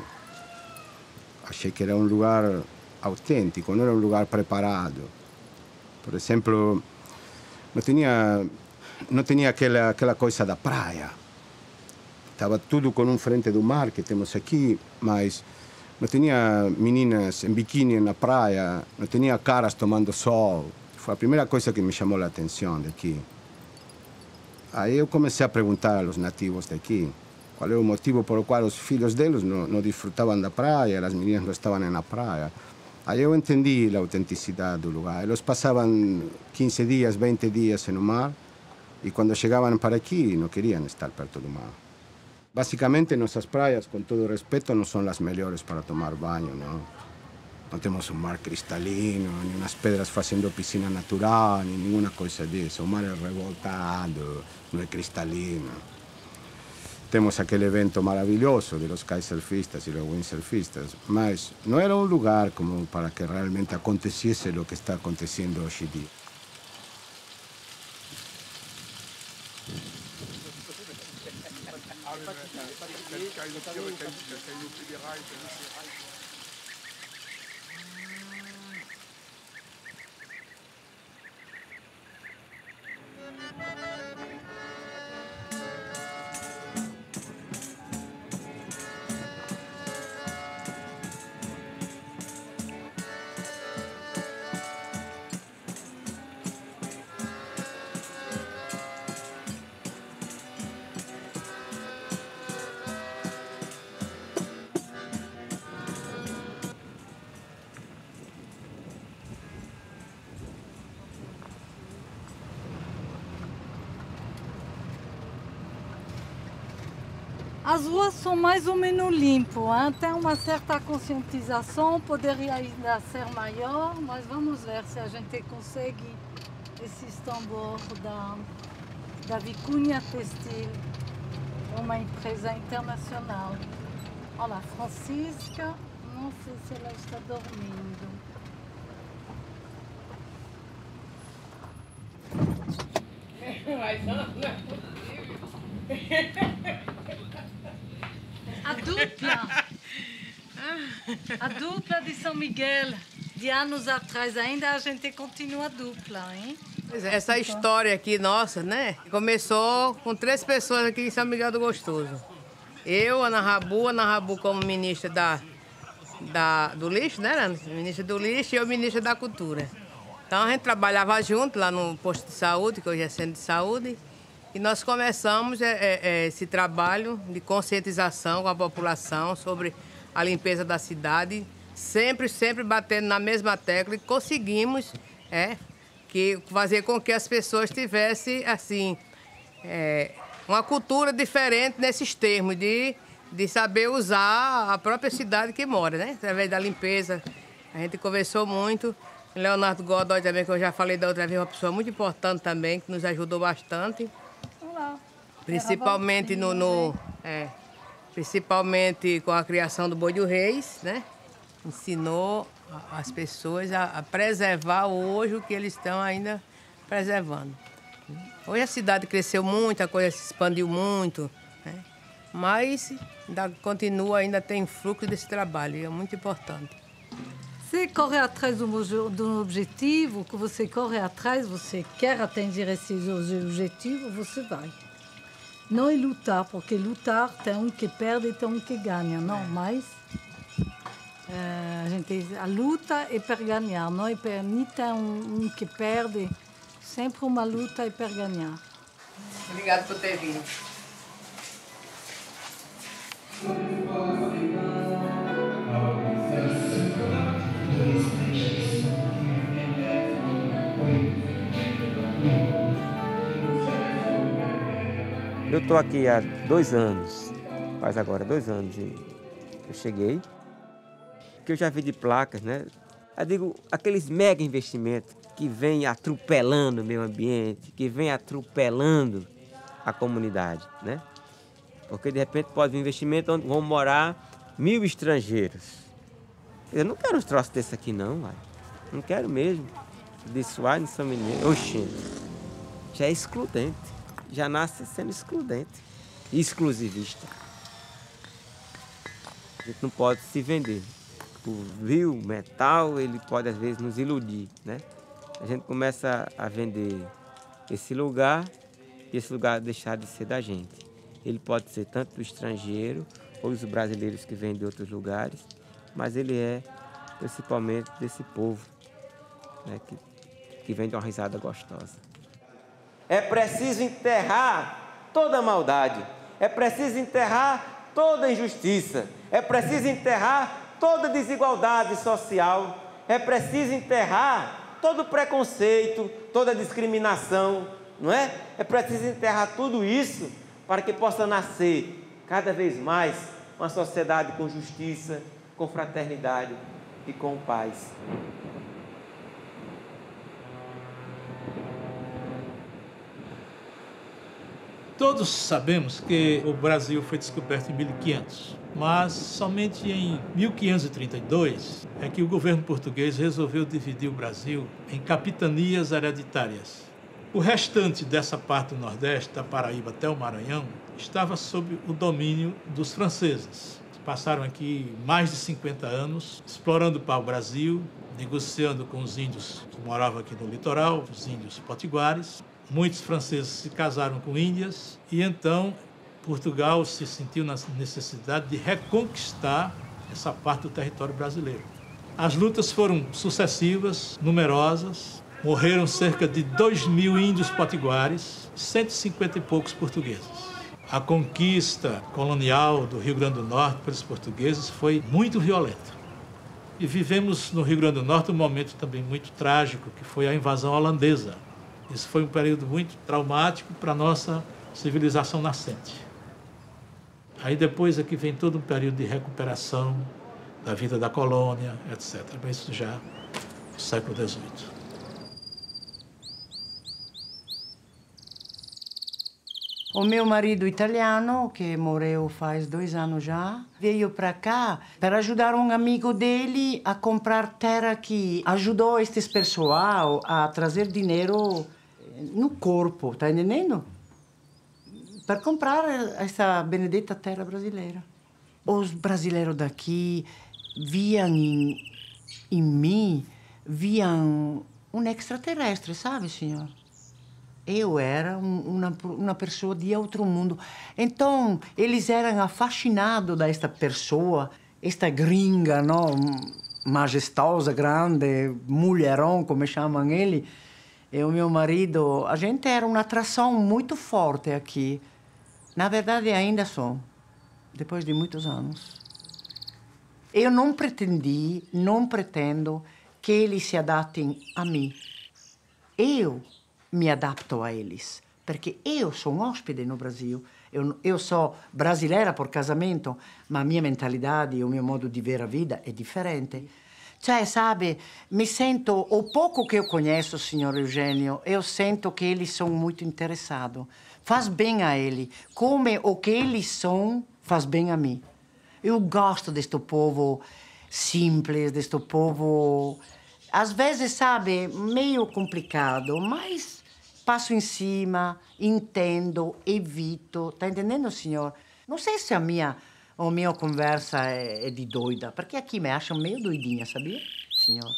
Achei que era um lugar autêntico, não era um lugar preparado. Por exemplo, não tinha aquela coisa da praia. Estava tudo com frente do mar que temos aqui, mas não tinha meninas em biquíni na praia, não tinha caras tomando sol. Foi a primeira coisa que me chamou a atenção daqui. Aí eu comecei a perguntar aos nativos daqui qual é o motivo por qual os filhos deles não desfrutavam da praia, as meninas não estavam na praia. Aí eu entendi a autenticidade do lugar. Eles passavam 15 dias, 20 dias no mar e quando chegavam para aqui não queriam estar perto do mar. Basicamente, nossas praias, com todo respeito, não são as melhores para tomar banho, não. Não temos um mar cristalino, nem umas pedras fazendo piscina natural, nem nenhuma coisa disso. O mar é revoltado, não é cristalino. Temos aquele evento maravilhoso de los kitesurfistas e los windsurfistas, mas não era um lugar como para que realmente acontecesse o que está acontecendo hoje em dia. As ruas são mais ou menos limpas, tem uma certa conscientização, poderia ainda ser maior, mas vamos ver se a gente consegue esse tambor da Vicunha Textil, uma empresa internacional. Olha, Francisca, não sei se ela está dormindo. A dupla. A dupla de São Miguel, de anos atrás, ainda a gente continua a dupla, hein? Pois é, essa história aqui nossa, né? Começou com 3 pessoas aqui em São Miguel do Gostoso. Eu, Ana Rabu como ministra do lixo, né? Ministra do lixo e eu ministra da cultura. Então a gente trabalhava junto lá no posto de saúde, que hoje é centro de saúde, e nós começamos esse trabalho de conscientização com a população sobre a limpeza da cidade, sempre batendo na mesma tecla, e conseguimos fazer com que as pessoas tivessem, assim, uma cultura diferente nesses termos, de saber usar a própria cidade que mora, né? Através da limpeza. A gente conversou muito. Leonardo Godoy também, que eu já falei da outra vez, uma pessoa muito importante também, que nos ajudou bastante. Olá. Principalmente principalmente com a criação do Boi do Reis, né? Ensinou as pessoas a preservar hoje o que eles estão ainda preservando. Hoje a cidade cresceu muito, a coisa se expandiu muito, né? Mas ainda tem fruto desse trabalho, e é muito importante. Você corre atrás de um objetivo, que você corre atrás, você quer atingir esses objetivos, você vai. Não é lutar, porque lutar tem um que perde e tem um que ganha, não, mas a luta é para ganhar, não é para nem tem um que perde, sempre uma luta é para ganhar. Obrigada por ter vindo. Eu estou aqui há 2 anos, faz agora 2 anos que eu cheguei, que eu já vi de placas, né? Eu digo, aqueles mega investimentos que vêm atropelando o meio ambiente, que vêm atropelando a comunidade, né? Porque de repente pode vir um investimento onde vão morar 1000 estrangeiros. Eu não quero uns troços desse aqui não, uai. Não quero mesmo. De Soares, São Mineiro, oxente. Já é excludente. Já nasce sendo excludente e exclusivista. A gente não pode se vender. O vil metal, ele pode às vezes nos iludir, né? A gente começa a vender esse lugar e esse lugar deixar de ser da gente. Ele pode ser tanto do estrangeiro ou dos brasileiros que vêm de outros lugares, mas ele é principalmente desse povo, né, que vem de uma risada gostosa. É preciso enterrar toda a maldade, é preciso enterrar toda a injustiça, é preciso enterrar toda a desigualdade social, é preciso enterrar todo o preconceito, toda a discriminação, não é? É preciso enterrar tudo isso para que possa nascer cada vez mais uma sociedade com justiça, com fraternidade e com paz. Todos sabemos que o Brasil foi descoberto em 1500, mas somente em 1532 é que o governo português resolveu dividir o Brasil em capitanias hereditárias. O restante dessa parte do Nordeste, da Paraíba até o Maranhão, estava sob o domínio dos franceses. Passaram aqui mais de 50 anos explorando o pau-brasil, negociando com os índios que moravam aqui no litoral, os índios potiguares. Muitos franceses se casaram com índias e então Portugal se sentiu na necessidade de reconquistar essa parte do território brasileiro. As lutas foram sucessivas, numerosas, morreram cerca de 2.000 índios potiguares, 150 e poucos portugueses. A conquista colonial do Rio Grande do Norte pelos portugueses foi muito violenta. E vivemos no Rio Grande do Norte um momento também muito trágico, que foi a invasão holandesa. Isso foi um período muito traumático para a nossa civilização nascente. Aí depois aqui vem todo um período de recuperação da vida da colônia, etc. Mas isso já no século XVIII. O meu marido italiano, que morreu faz 2 anos já, veio para cá para ajudar um amigo dele a comprar terra aqui. Ajudou estes pessoal a trazer dinheiro no corpo, tá entendendo? Para comprar essa benedita terra brasileira. Os brasileiros daqui viam em mim, viam um extraterrestre, sabe, senhor? Eu era uma pessoa de outro mundo. Então, eles eram fascinados desta pessoa, esta gringa, não? Majestosa, grande, mulherão, como chamam ele. E o meu marido, a gente era uma atração muito forte aqui. Na verdade, ainda sou, depois de muitos anos. Eu não pretendi, não pretendo que eles se adaptem a mim. Eu me adapto a eles, porque eu sou um hóspede no Brasil. Eu sou brasileira por casamento, mas a minha mentalidade e o meu modo de ver a vida é diferente. Cioè, sabe, me sinto, o pouco que eu conheço, senhor Eugênio, eu sinto que eles são muito interessados. Faz bem a ele. Como o que eles são, faz bem a mim. Eu gosto deste povo simples, deste povo, às vezes, sabe, meio complicado, mas passo em cima, entendo, evito. Tá entendendo, senhor? Não sei se a minha conversa é de doida, porque aqui me acham meio doidinha, sabia, senhor?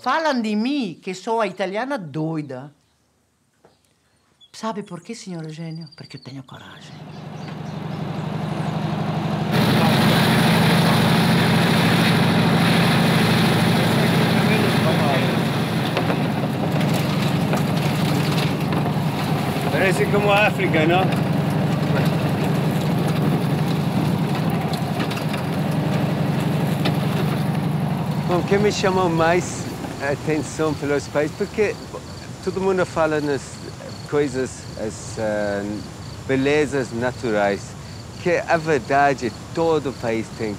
Falam de mim que sou a italiana doida. Sabe por quê, senhor Eugênio? Porque eu tenho coragem. Parece como a África, não? Bom, o que me chamou mais a atenção pelos países, porque todo mundo fala nas coisas, as belezas naturais, que a verdade todo país tem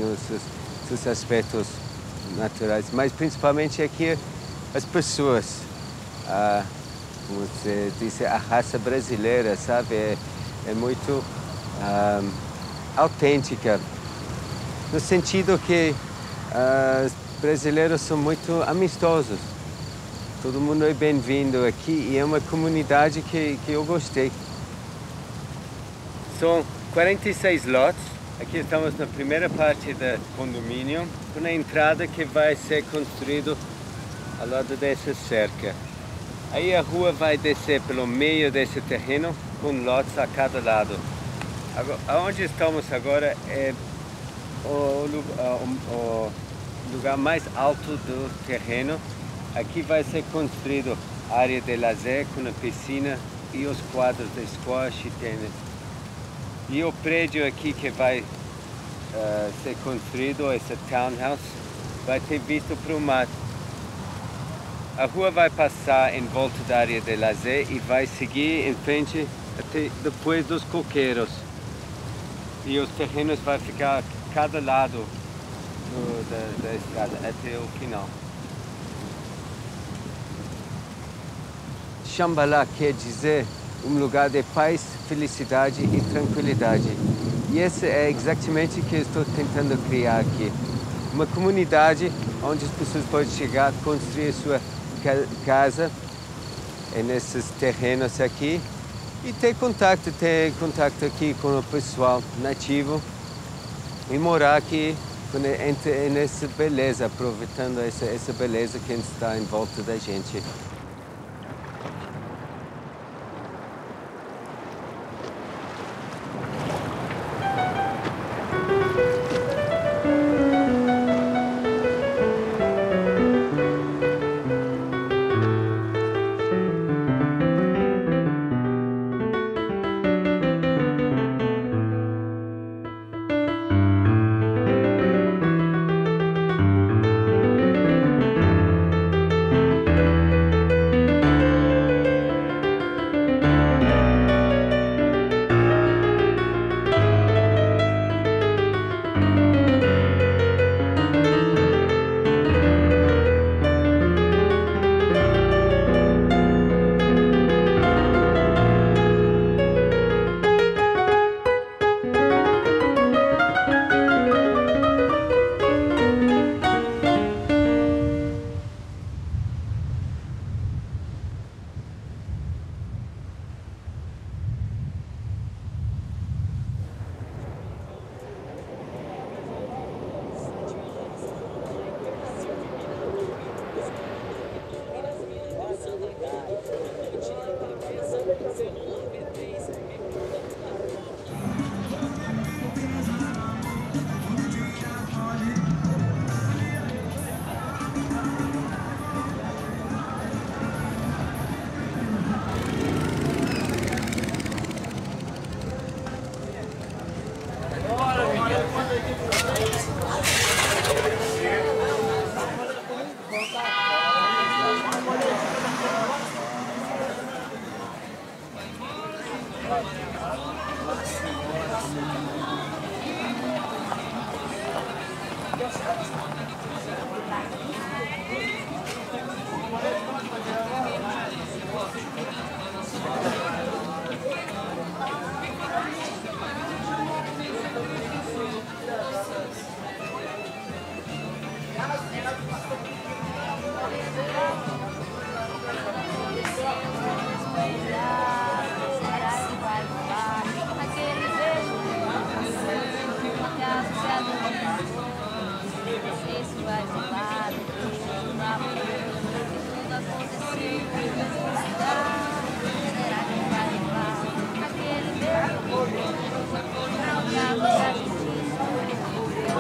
os seus aspectos naturais, mas principalmente aqui as pessoas, como você disse, a raça brasileira, sabe, é muito autêntica, no sentido que os brasileiros são muito amistosos. Todo mundo é bem-vindo aqui e é uma comunidade que eu gostei. São 46 lotes. Aqui estamos na primeira parte do condomínio, com a entrada que vai ser construída ao lado dessa cerca. Aí a rua vai descer pelo meio desse terreno, com lotes a cada lado. Onde estamos agora é o lugar mais alto do terreno. Aqui vai ser construído área de lazer com a piscina e os quadros de squash e tênis. E o prédio aqui que vai ser construído, esse townhouse, vai ter vista para o mar. A rua vai passar em volta da área de lazer e vai seguir em frente até depois dos coqueiros. E os terrenos vão ficar a cada lado da estrada até o final. Shambhala quer dizer um lugar de paz, felicidade e tranquilidade. E esse é exatamente o que eu estou tentando criar aqui. Uma comunidade onde as pessoas podem chegar, construir sua casa nesses terrenos aqui e ter contato aqui com o pessoal nativo e morar aqui nessa beleza, aproveitando essa beleza que está em volta da gente.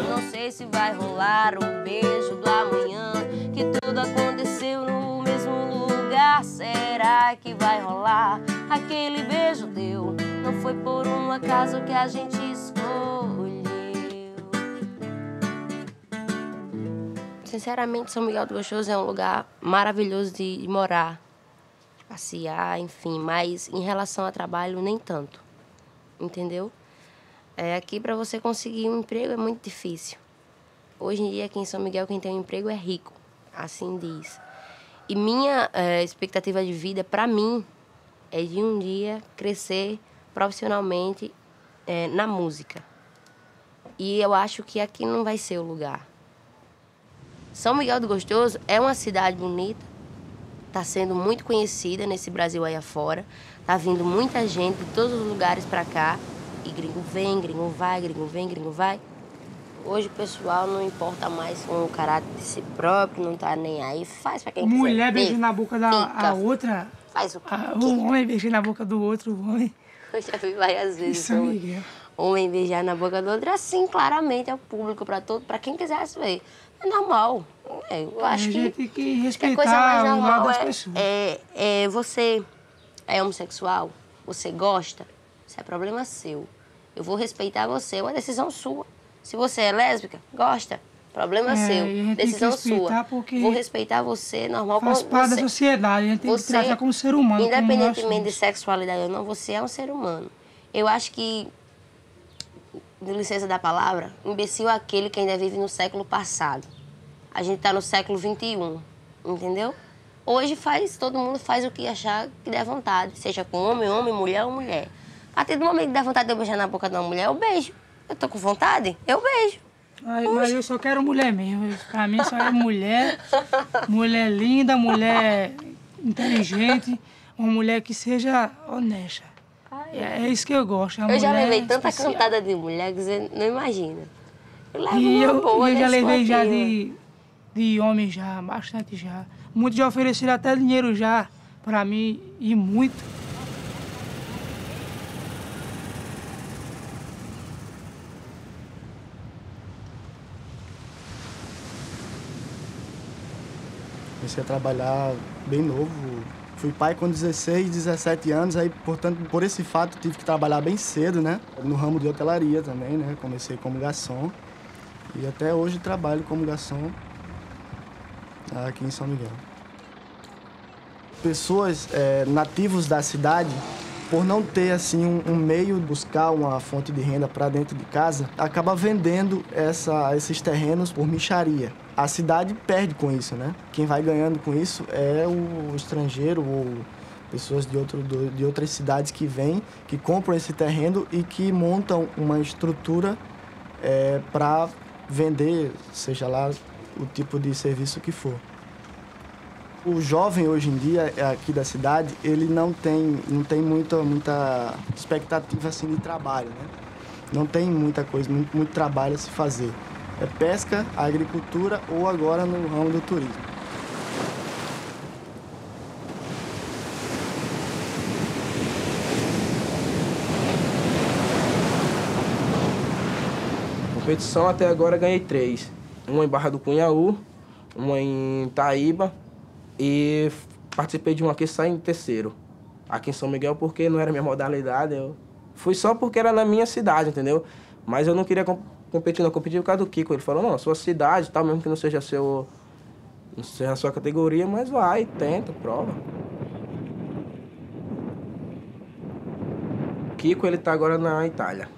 Não sei se vai rolar o beijo do amanhã, que tudo aconteceu no mesmo lugar. Será que vai rolar aquele beijo teu? Não foi por um acaso que a gente escolheu. Sinceramente, São Miguel do Gostoso é um lugar maravilhoso de morar, de passear, enfim. Mas em relação a trabalho, nem tanto, entendeu? Aqui, para você conseguir um emprego, é muito difícil. Hoje em dia, aqui em São Miguel, quem tem um emprego é rico, assim diz. E minha expectativa de vida, para mim, é de um dia crescer profissionalmente na música. E eu acho que aqui não vai ser o lugar. São Miguel do Gostoso é uma cidade bonita, está sendo muito conhecida nesse Brasil aí afora. Tá vindo muita gente de todos os lugares para cá. E gringo vem, gringo vai, gringo vem, gringo vai. Hoje o pessoal não importa mais com o caráter de si próprio, não tá nem aí, faz pra quem quiser. Mulher beijando na boca da outra. Faz o O homem beijando na boca do outro, o homem. Eu já vi várias vezes. São Miguel. Homem beijar na boca do outro, assim, claramente, ao público, pra quem quisesse ver. É normal. Eu acho que... A gente tem que respeitar coisa mais o normal lado das pessoas. Você é homossexual, você gosta, isso é problema seu. Eu vou respeitar você, é uma decisão sua. Se você é lésbica, gosta, problema seu, decisão sua. Vou respeitar você, normal. Faz parte da sociedade, a gente tem que tratar como ser humano. Independentemente de sexualidade ou não, você é um ser humano. Eu acho que, de licença da palavra, imbecil é aquele que ainda vive no século passado. A gente está no século XXI, entendeu? Hoje todo mundo faz o que achar que der vontade, seja com homem, homem, mulher ou mulher. A partir do momento que dá vontade de eu beijar na boca de uma mulher, eu beijo. Eu tô com vontade, eu beijo. Mas eu só quero mulher mesmo. Pra mim só é mulher. Mulher linda, mulher inteligente. Uma mulher que seja honesta. É isso que eu gosto. Eu já levei tanta cantada de mulher que você não imagina. Eu levo E uma boa, eu já levei já pouquinho. de homem já, bastante já. Muitos já ofereceram até dinheiro já pra mim, e muito. Comecei a trabalhar bem novo. Fui pai com 16, 17 anos, aí, portanto, por esse fato, tive que trabalhar bem cedo, né? No ramo de hotelaria também, né? Comecei como garçom e até hoje trabalho como garçom aqui em São Miguel. Pessoas nativos da cidade, por não ter assim um meio de buscar uma fonte de renda para dentro de casa, acaba vendendo esses terrenos por mixaria. A cidade perde com isso, né? Quem vai ganhando com isso é o estrangeiro ou pessoas de outras cidades que vêm, que compram esse terreno e que montam uma estrutura para vender, seja lá o tipo de serviço que for. O jovem hoje em dia aqui da cidade, ele não tem muita expectativa assim de trabalho, né? Não tem muita coisa, muito trabalho a se fazer. É pesca, agricultura ou agora no ramo do turismo. Competição até agora ganhei 3. Uma em Barra do Cunhaú, uma em Taíba e participei de uma que saí em terceiro. Aqui em São Miguel porque não era minha modalidade, eu fui só porque era na minha cidade, entendeu? Mas eu não queria competir, não, competi por causa do Kiko. Ele falou, não, a sua cidade, tal, mesmo que não seja a sua categoria, mas vai, tenta, prova. Kiko, ele tá agora na Itália.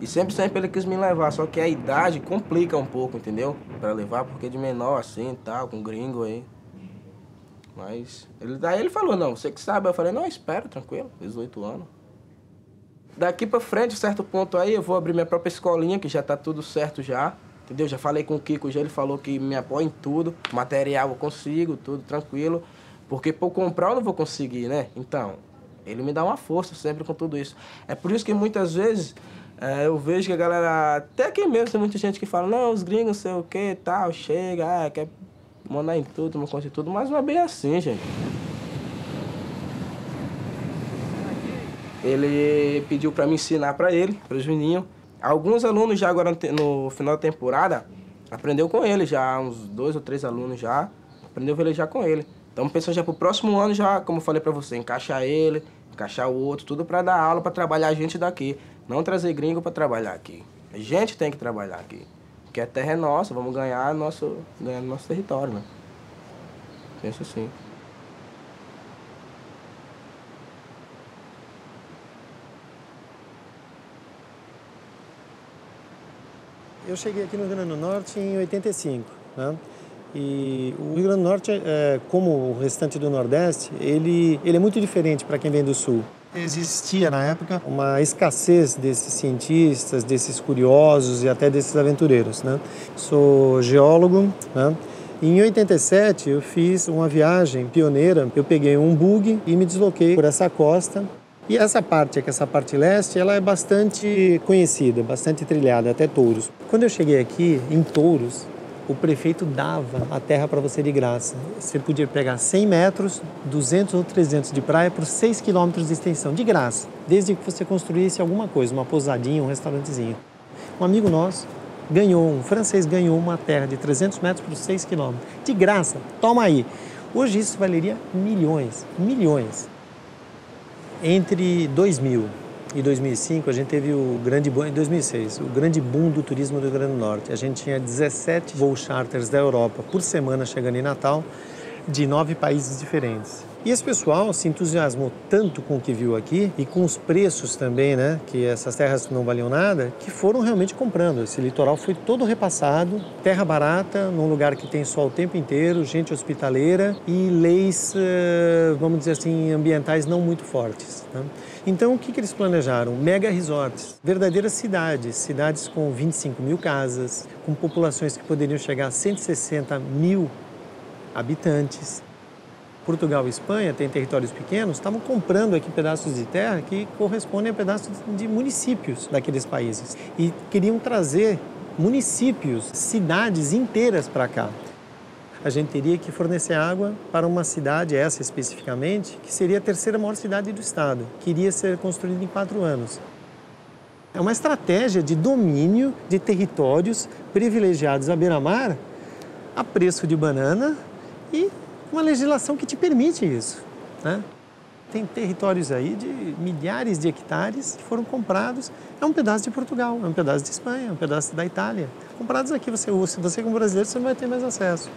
E sempre ele quis me levar, só que a idade complica um pouco, entendeu? Pra levar, porque de menor assim e tal, com gringo aí. Mas daí ele falou, não, você que sabe. Eu falei, não, espera, tranquilo, 18 anos. Daqui pra frente, certo ponto aí, eu vou abrir minha própria escolinha, que já tá tudo certo já. Entendeu? Já falei com o Kiko, já ele falou que me apoia em tudo. Material eu consigo, tudo tranquilo. Porque pra eu comprar eu não vou conseguir, né? Então, ele me dá uma força sempre com tudo isso. É por isso que muitas vezes eu vejo que a galera, até aqui mesmo tem muita gente que fala, não, os gringos, não sei o que, tal, chega, quer mandar em tudo, tomar conta de tudo, mas não é bem assim, gente. Ele pediu pra me ensinar pra ele, para os meninos. Alguns alunos já agora no final da temporada, aprendeu com ele já, uns 2 ou 3 alunos já, aprendeu a velejar com ele. Então pensando já pro próximo ano já, como eu falei pra você, encaixar ele, encaixar o outro, tudo pra dar aula, pra trabalhar a gente daqui. Não trazer gringo pra trabalhar aqui. A gente tem que trabalhar aqui. Porque a terra é nossa, vamos ganhar nosso território, né? Penso assim. Eu cheguei aqui no Rio Grande do Norte em 85, né? E o Rio Grande do Norte, como o restante do Nordeste, ele é muito diferente para quem vem do Sul. Existia, na época, uma escassez desses cientistas, desses curiosos e até desses aventureiros, né? Sou geólogo, né? E em 87 eu fiz uma viagem pioneira. Eu peguei um bug e me desloquei por essa costa. E essa parte leste, ela é bastante conhecida, bastante trilhada, até Touros. Quando eu cheguei aqui, em Touros, o prefeito dava a terra para você de graça. Você podia pegar 100 metros, 200 ou 300 de praia por 6 quilômetros de extensão, de graça. Desde que você construísse alguma coisa, uma pousadinha, um restaurantezinho. Um amigo nosso um francês ganhou uma terra de 300 metros por 6 quilômetros. De graça, toma aí. Hoje isso valeria milhões, milhões. Entre 2000 e 2005, a gente teve o grande boom, em 2006, o grande boom do turismo do Rio Grande do Norte. A gente tinha 17 voos charters da Europa por semana chegando em Natal, de 9 países diferentes. E esse pessoal se entusiasmou tanto com o que viu aqui e com os preços também, né, que essas terras não valiam nada, que foram realmente comprando. Esse litoral foi todo repassado, terra barata, num lugar que tem sol o tempo inteiro, gente hospitaleira e leis, vamos dizer assim, ambientais não muito fortes, né? Então, o que eles planejaram? Mega resorts, verdadeiras cidades com 25 mil casas, com populações que poderiam chegar a 160 mil habitantes. Portugal e Espanha têm territórios pequenos, estavam comprando aqui pedaços de terra que correspondem a pedaços de municípios daqueles países. E queriam trazer municípios, cidades inteiras para cá. A gente teria que fornecer água para uma cidade, essa especificamente, que seria a terceira maior cidade do estado, que iria ser construída em 4 anos. É uma estratégia de domínio de territórios privilegiados à beira-mar, a preço de banana e uma legislação que te permite isso, né? Tem territórios aí de milhares de hectares que foram comprados. É um pedaço de Portugal, é um pedaço de Espanha, é um pedaço da Itália. Comprados aqui, se você como brasileiro, você não vai ter mais acesso.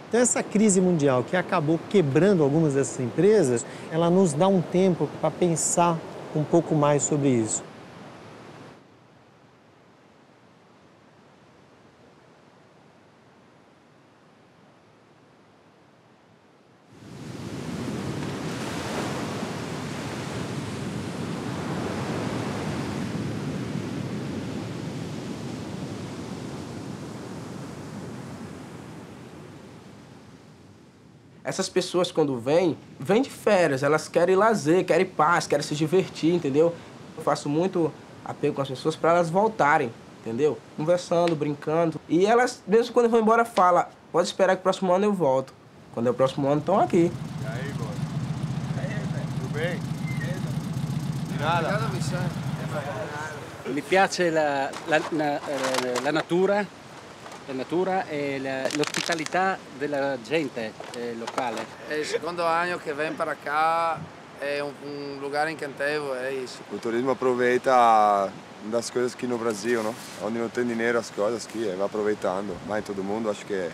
Então, essa crise mundial que acabou quebrando algumas dessas empresas, ela nos dá um tempo para pensar um pouco mais sobre isso. Essas pessoas, quando vêm de férias, elas querem lazer, querem paz, querem se divertir, entendeu? Eu faço muito apego com as pessoas para elas voltarem, entendeu? Conversando, brincando. E elas, mesmo quando vão embora, falam, pode esperar que o próximo ano eu volto. Quando é o próximo ano, estão aqui. E aí, Gordon? E aí, velho? Tudo bem? De nada. Mi piace la natura. La natura e l'ospitalità della gente locale. È il secondo anno che vengo para cá, é um lugar incrível, é isso. O turismo aproveita das coisas aqui no Brasil, não? Onde não tem dinheiro, as coisas aqui, vai aproveitando. Mas todo mundo, acho que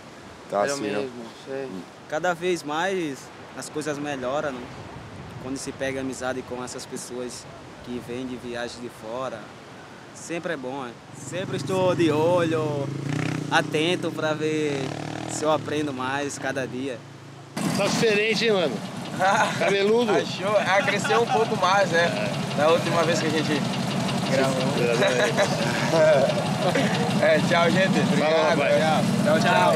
tá assim, mesmo, sei. Cada vez mais as coisas melhoram, não? Quando se pega amizade com essas pessoas que vêm de viagem de fora. Sempre é bom, Sempre estou de olho, atento para ver se eu aprendo mais cada dia. Tá diferente, hein, mano? Cabeludo. Achou? Cresceu um pouco mais, né? Da última vez que a gente gravou. Tchau, gente. Obrigado. Tchau.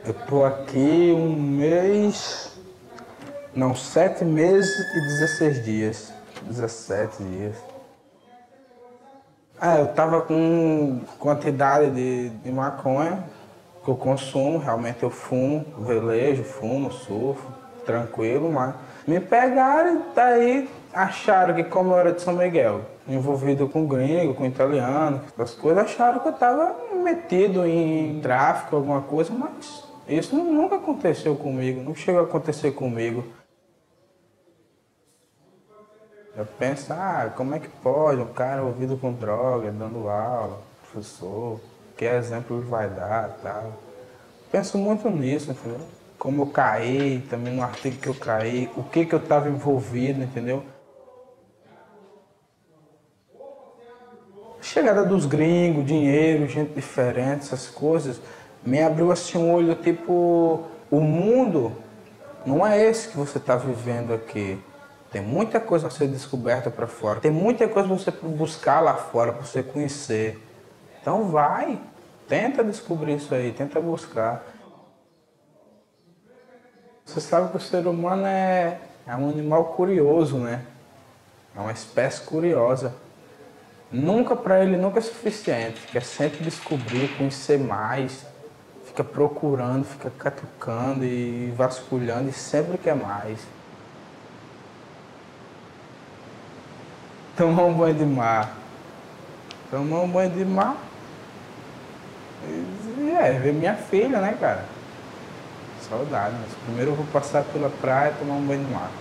Eu tô aqui 1 mês, não, 7 meses e 16 dias, 17 dias. Eu tava com quantidade de maconha que eu consumo, realmente eu fumo, velejo, fumo, surfo, tranquilo, mas me pegaram e daí acharam que como eu era de São Miguel, envolvido com gringo, com italiano, essas coisas, acharam que eu tava metido em tráfico, alguma coisa, mas isso nunca aconteceu comigo, não chegou a acontecer comigo. Eu penso, como é que pode um cara envolvido com droga, dando aula, professor, que exemplo ele vai dar e tal. Penso muito nisso, entendeu? Como eu caí, também no artigo que eu caí, o que eu estava envolvido, entendeu? Chegada dos gringos, dinheiro, gente diferente, essas coisas, me abriu assim um olho, tipo, o mundo não é esse que você está vivendo aqui. Tem muita coisa a ser descoberta para fora, tem muita coisa para você buscar lá fora, para você conhecer. Então vai, tenta descobrir isso aí, tenta buscar. Você sabe que o ser humano é um animal curioso, né? É uma espécie curiosa. Para ele nunca é suficiente, quer sempre descobrir, conhecer mais. Fica procurando, fica catucando e vasculhando e sempre quer mais. Tomar um banho de mar. E ver minha filha, né, cara? Saudade, mas primeiro eu vou passar pela praia e tomar um banho de mar.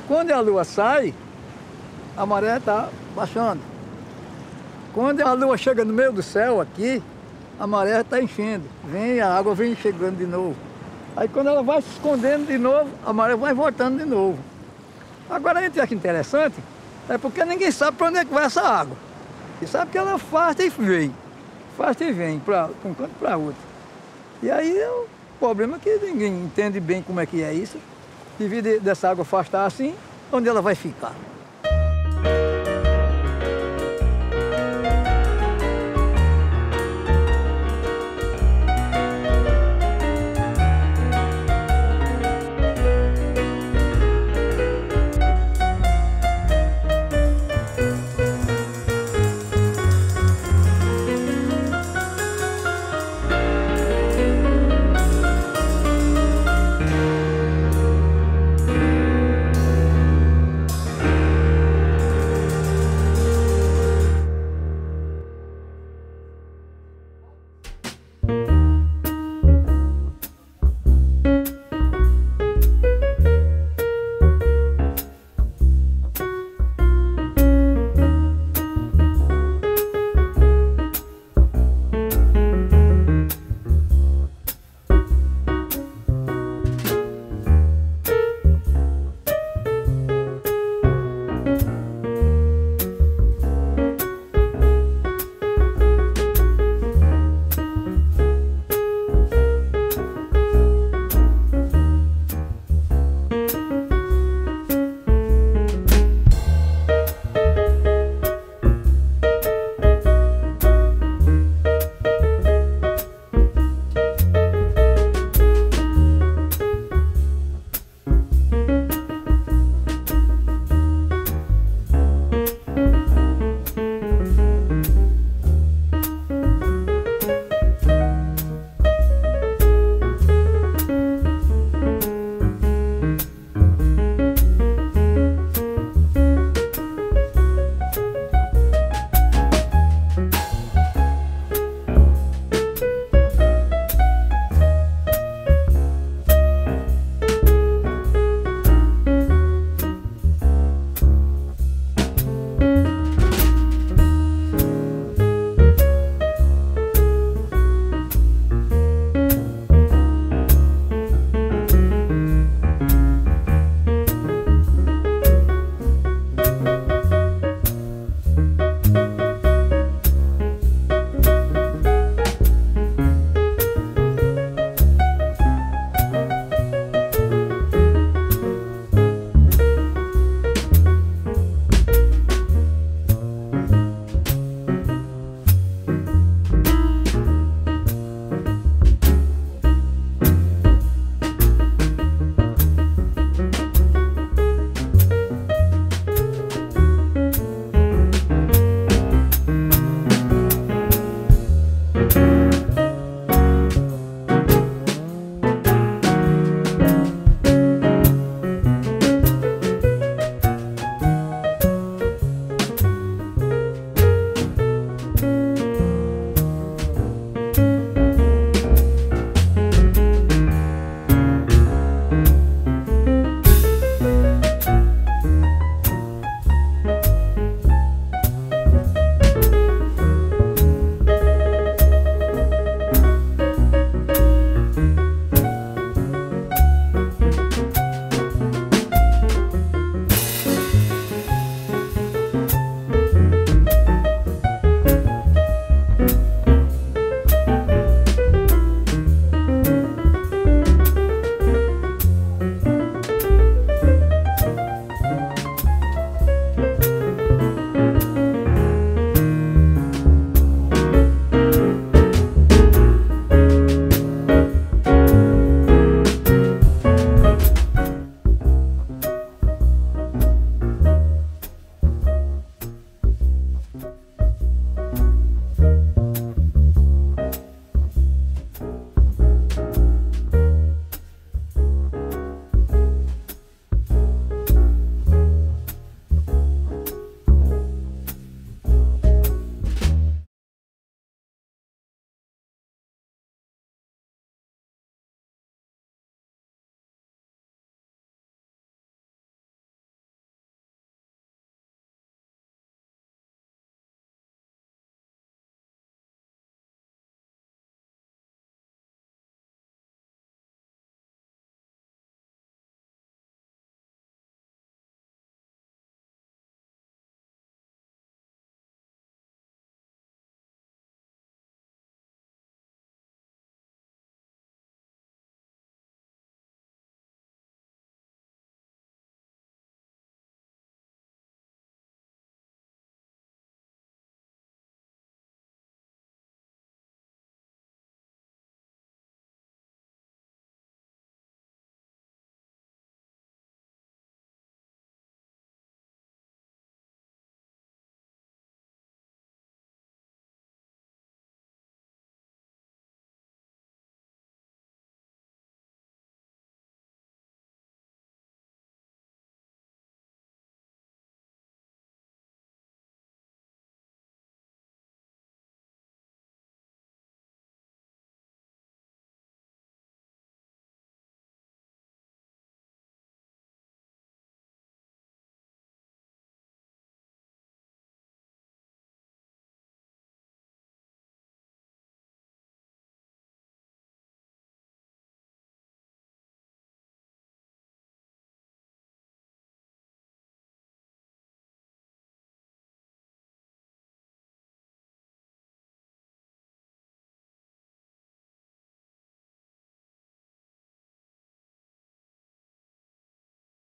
Quando a lua sai, a maré está baixando. Quando a lua chega no meio do céu aqui, a maré está enchendo. A água vem chegando de novo. Aí quando ela vai se escondendo de novo, a maré vai voltando de novo. Agora a gente acha interessante, é porque ninguém sabe para onde é que vai essa água. E sabe que ela afasta e vem para um canto para outro. E aí o problema é que ninguém entende bem como é que é isso. Devido dessa água afastar assim, onde ela vai ficar.